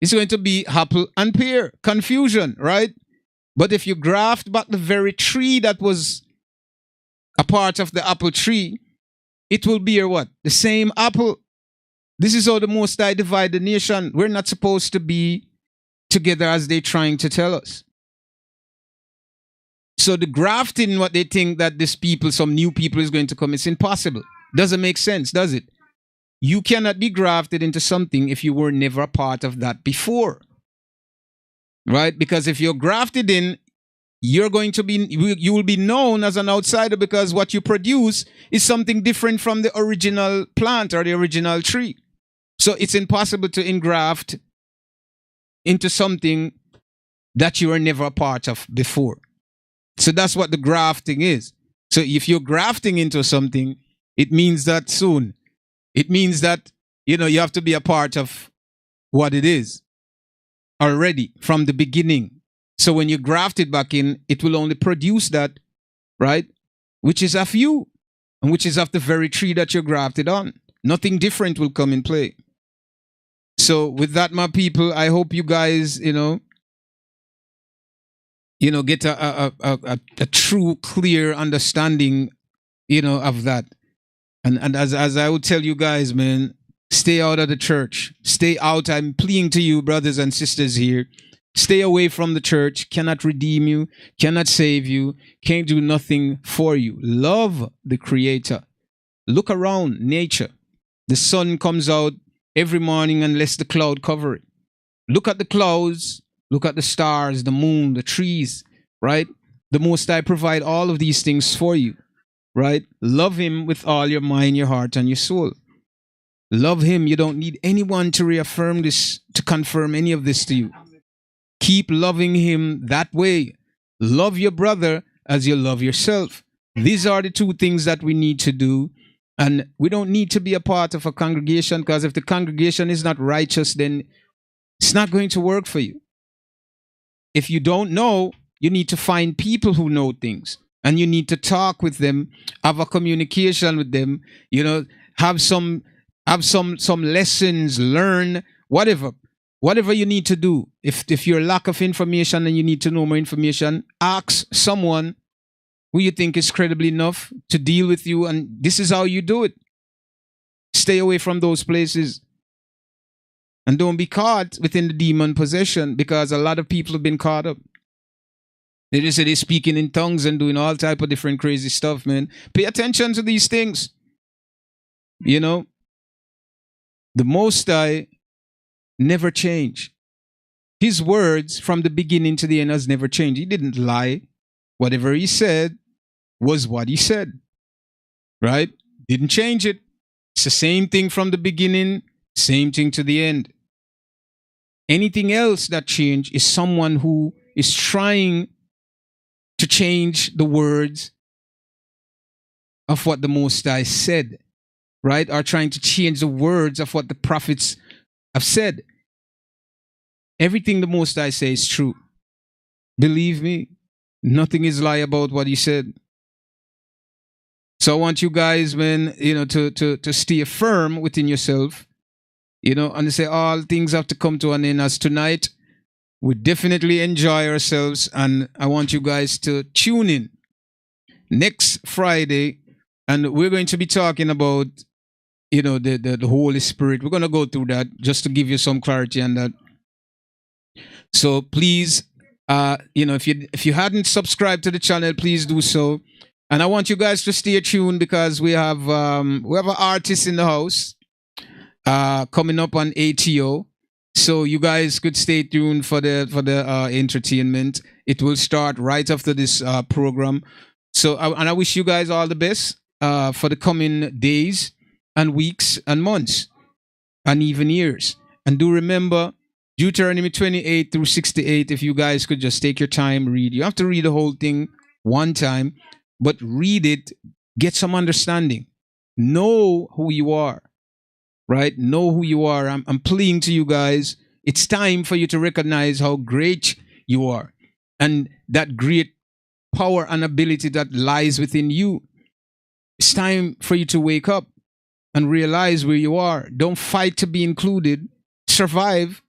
It's going to be apple and pear. Confusion, right? But if you graft back the very tree that was a part of the apple tree, it will bear what? The same apple. This is how the Most High divide the nation. We're not supposed to be together as they're trying to tell us. So the grafting, what they think that this people, some new people is going to come, it's impossible. Doesn't make sense, does it? You cannot be grafted into something if you were never a part of that before. Right? Because if you're grafted in, you will be known as an outsider because what you produce is something different from the original plant or the original tree. So it's impossible to engraft into something that you were never a part of before. So that's what the grafting is. So if you're grafting into something, it means that soon. It means that, you have to be a part of what it is already from the beginning. So when you graft it back in, it will only produce that, right? Which is of you, and which is of the very tree that you're grafted on. Nothing different will come in play. So with that, my people, I hope you guys, get a true, clear understanding, of that. And as I would tell you guys, man, Stay out of the church. Stay out. I'm pleading to you, brothers and sisters here. Stay away from the church. Cannot redeem you, cannot save you, can't do nothing for you. Love the Creator. Look around nature. The sun comes out every morning unless the cloud cover it. Look at the clouds, look at the stars, the moon, the trees, right? The Most High provide all of these things for you, right? Love Him with all your mind, your heart, and your soul. Love Him. You don't need anyone to reaffirm this, to confirm any of this to you. Keep loving Him that way. Love your brother as you love yourself. These are the two things that we need to do. And we don't need to be a part of a congregation, because if the congregation is not righteous, then it's not going to work for you. If you don't know, you need to find people who know things, and you need to talk with them, have a communication with them, have some lessons, learn, whatever you need to do. If you're lack of information and you need to know more information, ask someone who you think is credible enough to deal with you, and this is how you do it. Stay away from those places. And don't be caught within the demon possession, because a lot of people have been caught up. They just say they're speaking in tongues and doing all type of different crazy stuff, man. Pay attention to these things. The Most High never change. His words from the beginning to the end has never changed. He didn't lie. Whatever He said was what He said. Right? Didn't change it. It's the same thing from the beginning, same thing to the end. Anything else that changed is someone who is trying to change the words of what the Most High said, right? Or trying to change the words of what the prophets have said. Everything the Most High says is true. Believe me, nothing is lie about what He said. So I want you guys, man, to stay firm within yourself. And to say all things have to come to an end. As tonight, we definitely enjoy ourselves, and I want you guys to tune in next Friday, and we're going to be talking about, the Holy Spirit. We're going to go through that just to give you some clarity on that. So please, if you hadn't subscribed to the channel, please do so. And I want you guys to stay tuned, because we have an artist in the house coming up on ATO. So you guys could stay tuned for the entertainment. It will start right after this program. So I wish you guys all the best for the coming days and weeks and months and even years. And do remember Deuteronomy 28 through 68. If you guys could just take your time, read. You have to read the whole thing one time, but read it, get some understanding, know who you are. Right? Know who you are. I'm pleading to you guys. It's time for you to recognize how great you are, and that great power and ability that lies within you. It's time for you to wake up and realize where you are. Don't fight to be included. Survive.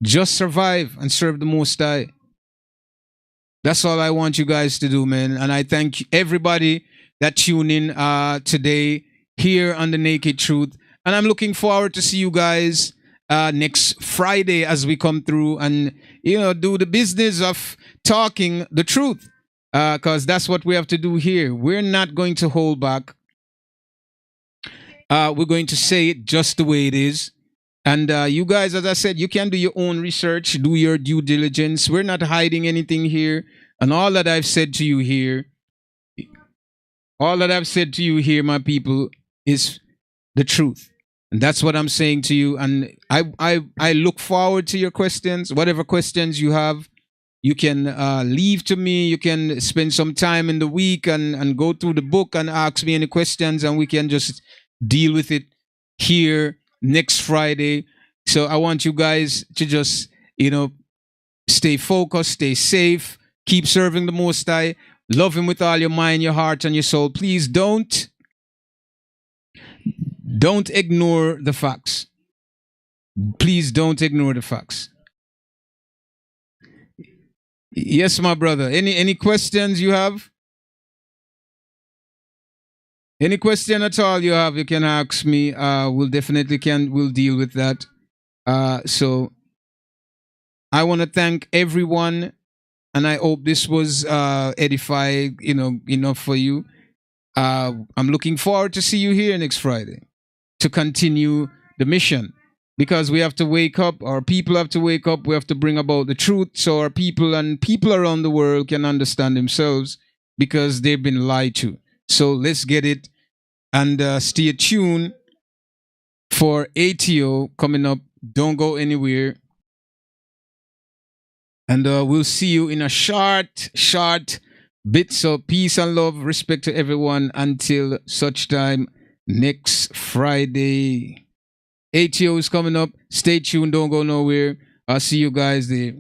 Just survive and serve the Most High. That's all I want you guys to do, man. And I thank everybody that tuned in today here on The Naked Truth. And I'm looking forward to see you guys next Friday as we come through and, do the business of talking the truth. Because that's what we have to do here. We're not going to hold back. We're going to say it just the way it is. And you guys, as I said, you can do your own research, do your due diligence. We're not hiding anything here. And all that I've said to you here, my people, is the truth. And that's what I'm saying to you. And I look forward to your questions. Whatever questions you have, you can leave to me. You can spend some time in the week and go through the book and ask me any questions, and we can just deal with it here next Friday. So I want you guys to just, stay focused, stay safe, keep serving the Most High, love Him with all your mind, your heart, and your soul. Please don't ignore the facts. Please don't ignore the facts. Yes, my brother. Any questions you have? Any question at all you have, you can ask me. We'll deal with that. So I want to thank everyone, and I hope this was edifying, enough for you. I'm looking forward to see you here next Friday to continue the mission, because we have to wake up. Our people have to wake up. We have to bring about the truth so our people and people around the world can understand themselves, because they've been lied to. So let's get it, and stay tuned for ATO coming up. Don't go anywhere. And we'll see you in a short bits of peace and love, respect to everyone until such time next Friday. ATO is coming up. Stay tuned. Don't go nowhere. I'll see you guys there.